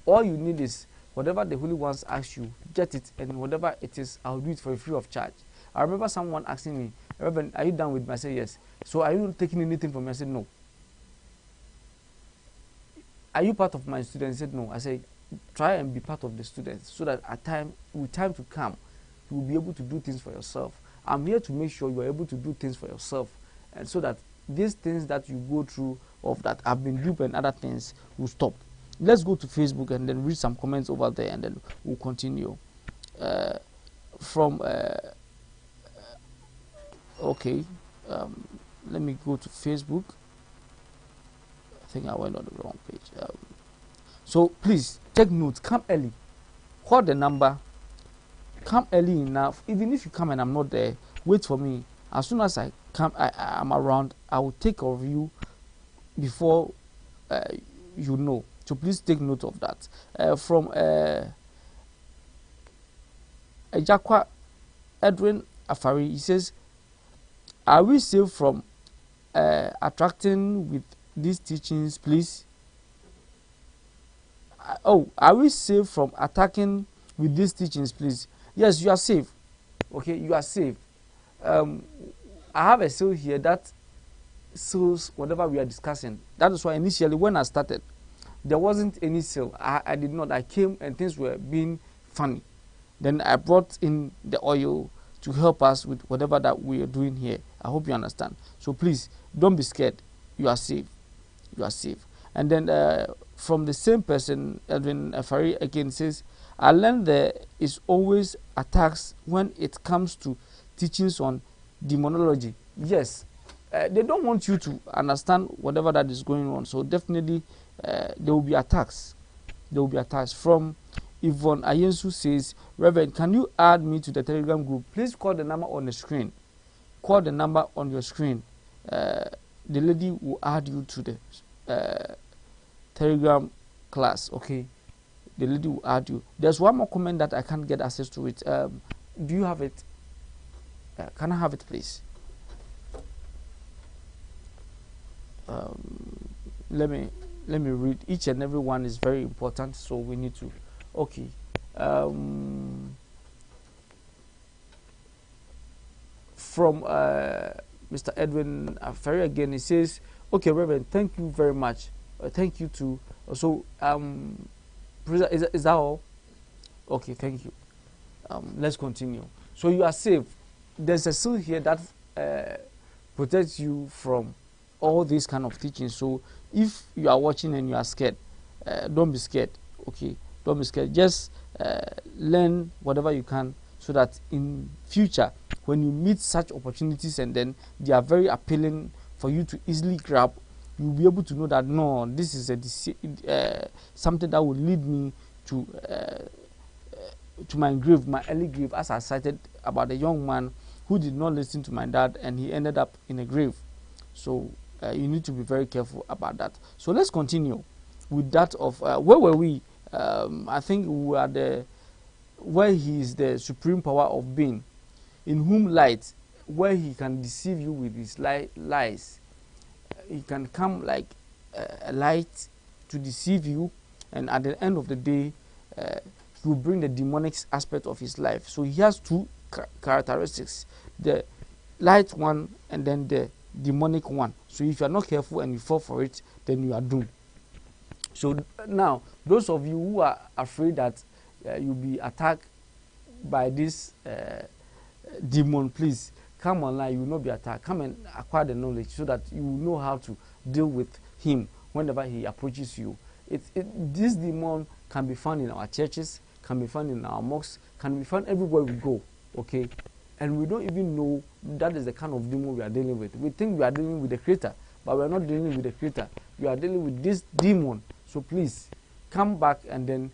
All you need is whatever the Holy Ones ask you, get it, and whatever it is, I'll do it for free of charge. I remember someone asking me, Reverend, are you done with me? I said yes. So are you not taking anything from me? I said no. Are you part of my students? He said no. I said, try and be part of the students so that with time to come, you will be able to do things for yourself. I'm here to make sure you are able to do things for yourself, and so that these things that you go through of that have been duped and other things will stop. Let's go to Facebook and then read some comments over there, and then we'll continue. Okay, let me go to Facebook. I think I went on the wrong page. So please take notes. Come early. Call the number. come early enough. Even if you come and I'm not there, wait for me. As soon as I come, I'm around, I will take care of you before you know. So please take note of that. From Ejakwa Edwin Afari, he says, are we saved from attracting with these teachings, please? Are we saved from attacking with these teachings, please? Yes, you are saved. Okay, you are saved. I have a seal here that seals whatever we are discussing. That is why initially when I started, there wasn't any seal. I did not. I came and things were being funny. Then I brought in the oil to help us with whatever that we are doing here. I hope you understand. So please, don't be scared. You are safe. You are safe. And then from the same person, Edwin Afari again says, I learned there is always attacks when it comes to teachings on demonology. Yes, they don't want you to understand whatever that is going on. So definitely there will be attacks. There will be attacks. From Yvonne Ayensu says, Reverend, can you add me to the Telegram group? Please call the number on the screen. Call the number on your screen. The lady will add you to the Telegram class. Okay, the lady will add you. There's one more comment that I can't get access to it. Do you have it? Can I have it, please? Let me read. Each and every one is very important, so we need to. Okay. From Mr. Edwin Ferry again, he says, okay, Reverend, thank you very much. Thank you too. So is that all? Okay, thank you. Let's continue. So you are safe. There's a seal here that protects you from all these kind of teachings. So if you are watching and you are scared, don't be scared. Okay, don't be scared. Just learn whatever you can, so that in future when you meet such opportunities and then they are very appealing for you to easily grab, you'll be able to know that no, this is something that will lead me to my grave, my early grave, as I cited about a young man who did not listen to my dad and he ended up in a grave. So you need to be very careful about that. So let's continue with that of where were we? I think we are where he is the supreme power of being, in whom light, where he can deceive you with his lies. He can come like a light to deceive you, and at the end of the day, he will bring the demonic aspect of his life. So he has two characteristics: the light one and then the demonic one. So if you are not careful and you fall for it, then you are doomed. So now, those of you who are afraid that you'll be attacked by this demon, please come online. You will not be attacked. Come and acquire the knowledge so that you will know how to deal with him whenever he approaches you. This demon can be found in our churches, can be found in our mosques, can be found everywhere we go. Okay, and we don't even know that is the kind of demon we are dealing with. We think we are dealing with the Creator, but we are not dealing with the Creator. We are dealing with this demon. So please come back and then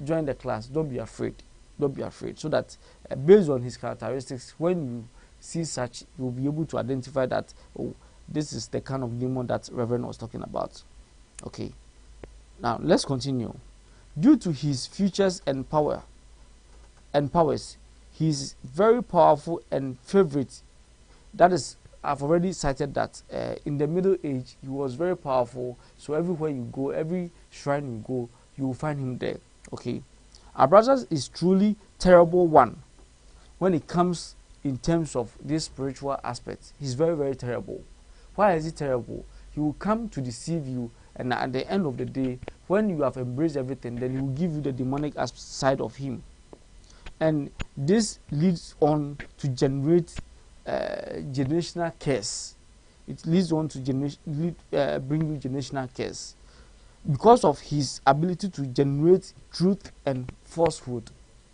join the class. Don't be afraid. Don't be afraid. So that based on his characteristics, when you see such, you'll be able to identify that, oh, this is the kind of demon that Reverend was talking about. Okay. Now let's continue. Due to his features and powers, he is very powerful and favorite. That is, I've already cited that in the Middle Age, he was very powerful. So everywhere you go, every shrine you go, you will find him there. Okay. Our brothers is truly terrible one when it comes in terms of this spiritual aspect. He's very, very terrible. Why is he terrible? He will come to deceive you, and at the end of the day, when you have embraced everything, then he will give you the demonic side of him. And this leads on to generate generational curse. It leads on to bring you generational curse because of his ability to generate truth and falsehood.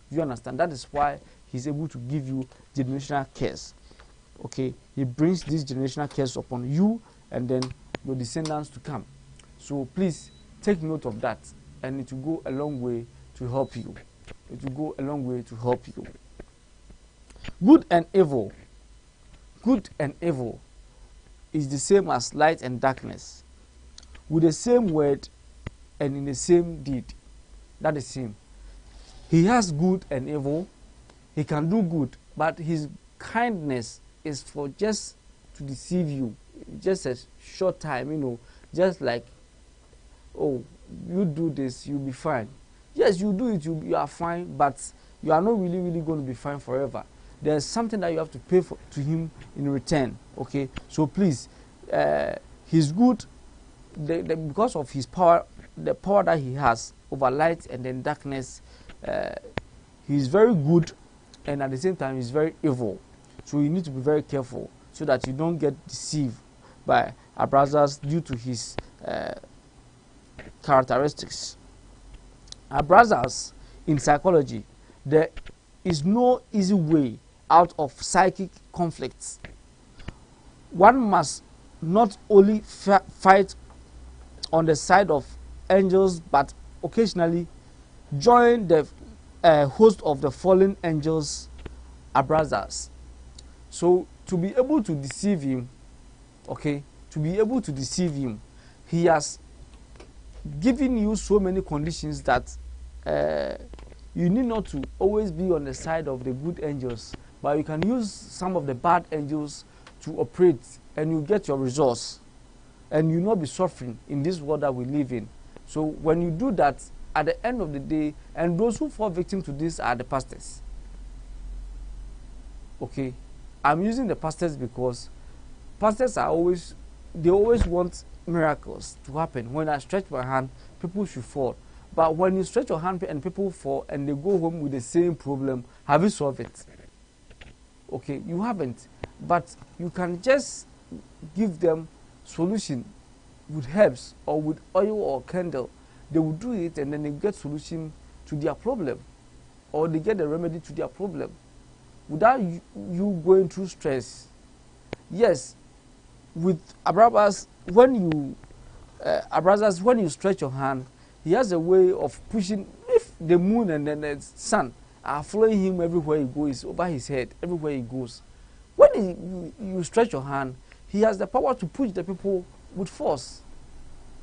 Do you understand? That is why he's able to give you generational curse. Okay, he brings this generational curse upon you and then your descendants to come. So please take note of that, and it will go a long way to help you. It will go a long way to help you. Good and evil. Good and evil is the same as light and darkness, with the same word and in the same deed. That is him. He has good and evil. He can do good, but his kindness is for just to deceive you, just a short time, just like, oh, you do this, you'll be fine. Yes, you do it, you are fine, but you are not really going to be fine forever. There's something that you have to pay to him in return. Okay, so please, he's good because of his power, the power that he has over light and then darkness. He's very good, and at the same time he's very evil. So you need to be very careful so that you don't get deceived by our brothers due to his characteristics. Our brothers, in psychology, there is no easy way out of psychic conflicts. One must not only fight on the side of angels, but occasionally join the host of the fallen angels, our brothers. So to be able to deceive him, okay, he has given you so many conditions that you need not to always be on the side of the good angels, but you can use some of the bad angels to operate, and you get your results, and you not be suffering in this world that we live in. So when you do that, at the end of the day, and those who fall victim to this are the pastors. Okay, I'm using the pastors because pastors always want miracles to happen. When I stretch my hand, people should fall. But when you stretch your hand and people fall and they go home with the same problem, have you solved it? Okay, you haven't. But you can just give them solution with herbs or with oil or candle. They will do it, and then they get solution to their problem, or they get the remedy to their problem without you going through stress. Yes, with Abraham, when you stretch your hand, he has a way of pushing. If the moon and then the sun are following him everywhere he goes, over his head, everywhere he goes, when you stretch your hand, he has the power to push the people with force.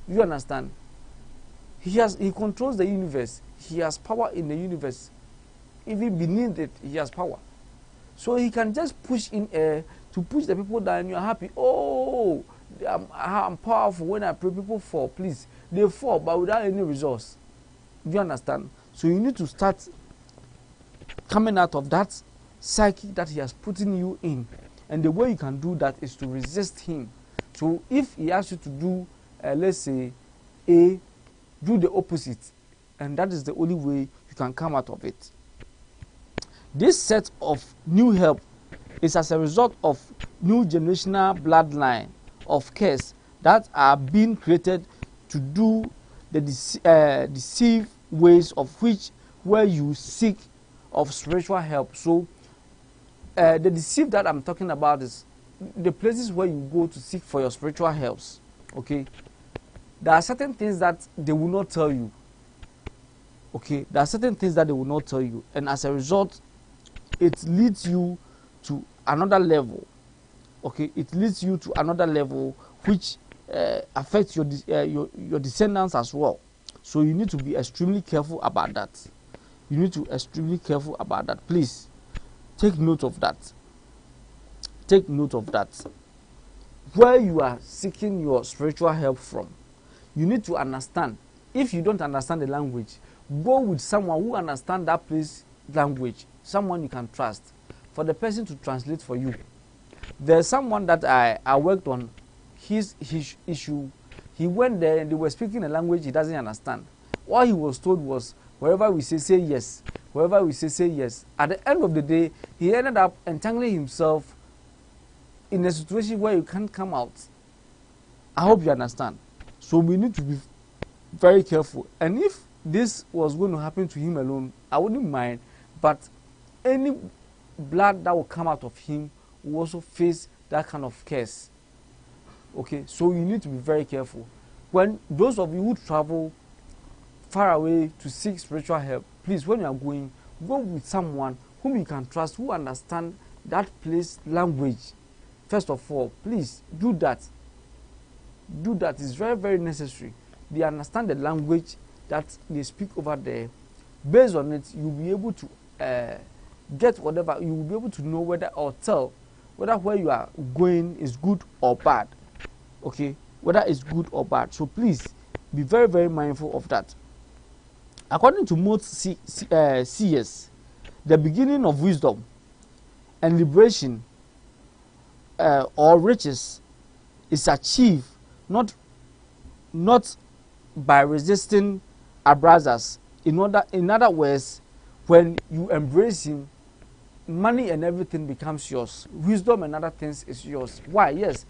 You understand? He controls the universe. He has power in the universe. Even beneath it, he has power. So he can just push in air to push the people down. You're happy. Oh, I'm powerful. When I pray, people fall. Please, they fall, but without any results. Do you understand? So you need to start coming out of that psyche that he has put in you in. And the way you can do that is to resist him. So if he asks you to do, let's say, A, do the opposite. And that is the only way you can come out of it. This set of new help is as a result of new generational bloodline of curse that are being created to do the deceived ways of which where you seek of spiritual help. So the deceive that I'm talking about is the places where you go to seek for your spiritual helps. Okay, there are certain things that they will not tell you. Okay, there are certain things that they will not tell you, and as a result, it leads you to another level. Okay, it leads you to another level which affects your descendants as well. So you need to be extremely careful about that. You need to be extremely careful about that. Please take note of that. Take note of that. Where you are seeking your spiritual help from, you need to understand. If you don't understand the language, go with someone who understands that place language, someone you can trust, for the person to translate for you. There's someone that I worked on his issue. He went there and they were speaking a language he doesn't understand. What he was told was, wherever we say yes. Wherever we say yes. At the end of the day, he ended up entangling himself in a situation where you can't come out. I hope you understand. So we need to be very careful. And if this was going to happen to him alone, I wouldn't mind. But any blood that will come out of him will also face that kind of curse. Okay, so you need to be very careful. When those of you who travel far away to seek spiritual help, please, when you are going, go with someone whom you can trust, who understand that place language. First of all, please do that. Do that. It's very, very necessary. They understand the language that they speak over there. Based on it, you'll be able to get whatever. You will be able to know whether, or tell whether where you are going is good or bad. Okay, whether it's good or bad. So please be very, very mindful of that. According to most seers, the beginning of wisdom and liberation or riches is achieved not by resisting abrasas. In other words, when you embrace him, money and everything becomes yours. Wisdom and other things is yours. Why? Yes,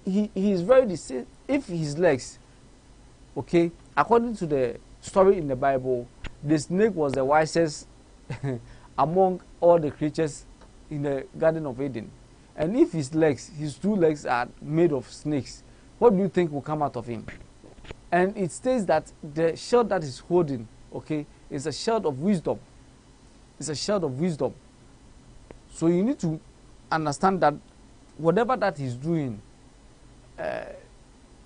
he is very decisive. If his legs, okay, according to the story in the Bible, the snake was the wisest among all the creatures in the Garden of Eden. And if his two legs are made of snakes, what do you think will come out of him? And it states that the shield that he's holding, okay, is a shield of wisdom. It's a shield of wisdom. So you need to understand that whatever that he's doing,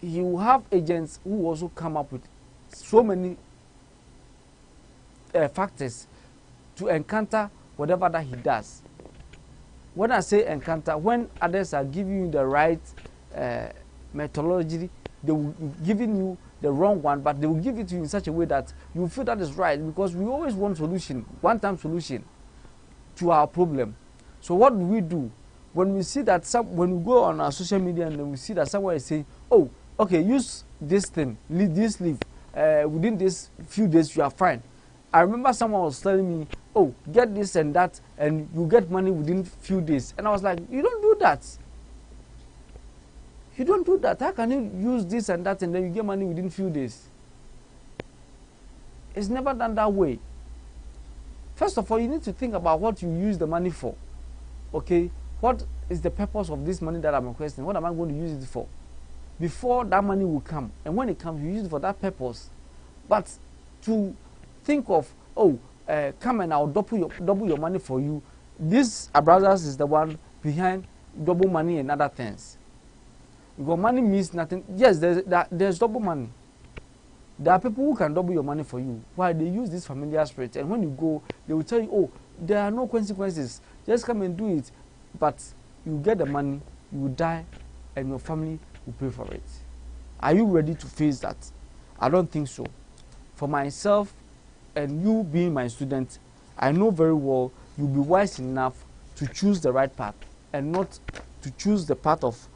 he will have agents who also come up with so many factors to encounter whatever that he does. When I say encounter, when others are giving you the right methodology, they will be giving you the wrong one, but they will give it to you in such a way that you feel that is right, because we always want solution, one-time solution to our problem. So what do? When we see that when we go on our social media and then we see that someone is saying, oh, okay, use this thing, this leaf, within this few days you are fine. I remember someone was telling me, oh, get this and that, and you get money within few days. And I was like, you don't do that. You don't do that. How can you use this and that and then you get money within few days? It's never done that way. First of all, you need to think about what you use the money for. Okay? What is the purpose of this money that I'm requesting? What am I going to use it for? Before that money will come. And when it comes, you use it for that purpose. But to think of, oh, come and I'll double your money for you. This brothers is the one behind double money and other things. Because money means nothing. Yes, there's double money. There are people who can double your money for you. Why? They use this familiar spirit. And when you go, they will tell you, oh, there are no consequences. Just come and do it. But you get the money, you will die, and your family will pay for it. Are you ready to face that? I don't think so. For myself, and you being my student, I know very well you'll be wise enough to choose the right path and not to choose the path of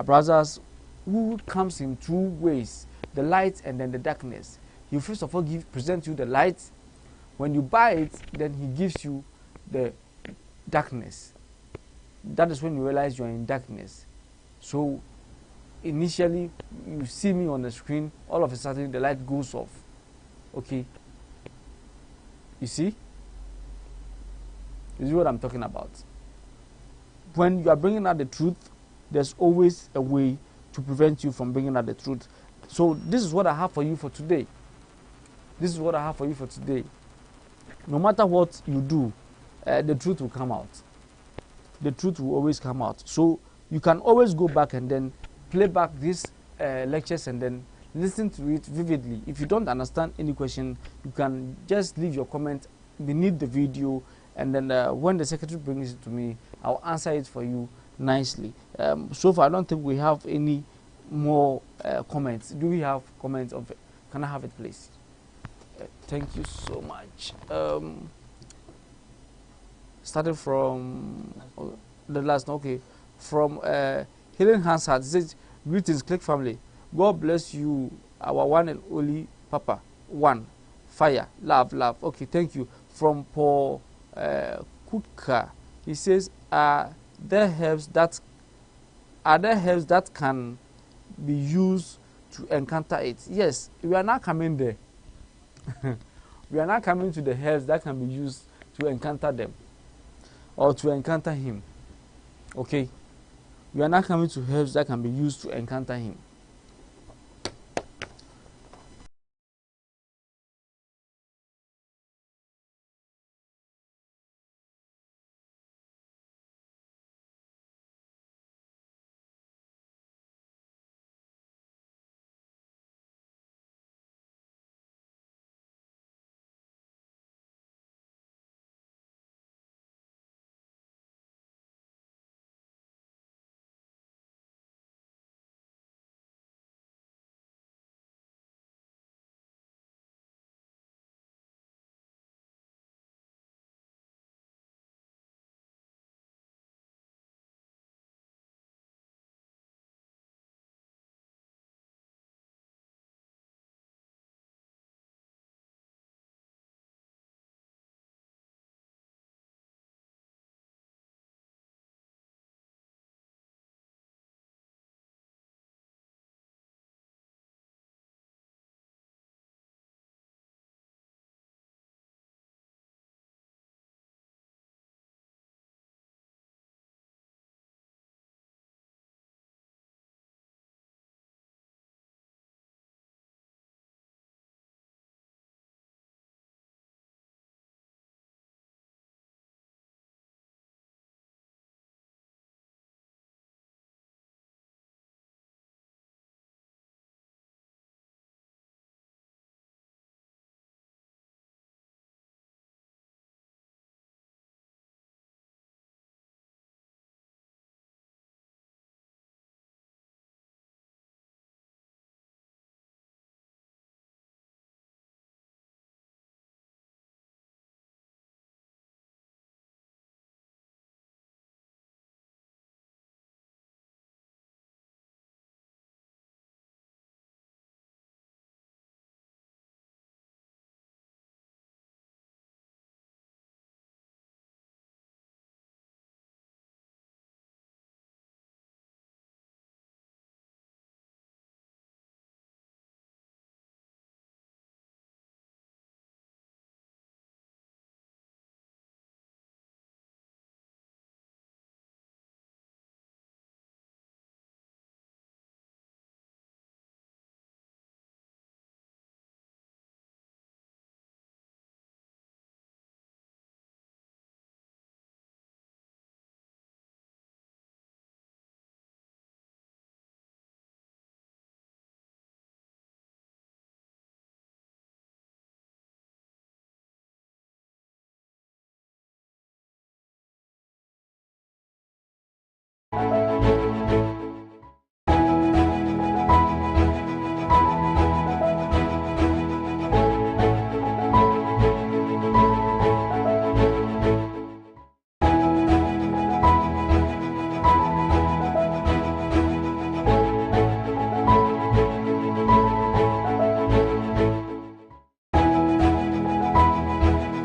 brothers who comes in two ways, the light and then the darkness. He first of all present you the light. When you buy it, then he gives you the darkness. That is when you realize you are in darkness. So initially you see me on the screen, all of a sudden the light goes off. Okay, you see? This is what I'm talking about. When you are bringing out the truth, there's always a way to prevent you from bringing out the truth. So this is what I have for you for today. This is what I have for you for today. No matter what you do, the truth will come out. The truth will always come out. So you can always go back and then play back these lectures and then listen to it vividly. If you don't understand any question, you can just leave your comment beneath the video, and then when the secretary brings it to me, I'll answer it for you nicely. So far, I don't think we have any more comments. Do we have comments of it? Can I have it, please? Thank you so much. Started from the last, okay, from Helen Hansard. It says, greetings, Click family. God bless you, our one and only Papa. One, fire, love, love. Okay, thank you. From Paul Kutka, he says, are there herbs that can be used to encounter it? Yes, we are not coming there. We are not coming to the herbs that can be used to encounter them or to encounter him. Okay, we are not coming to herbs that can be used to encounter him.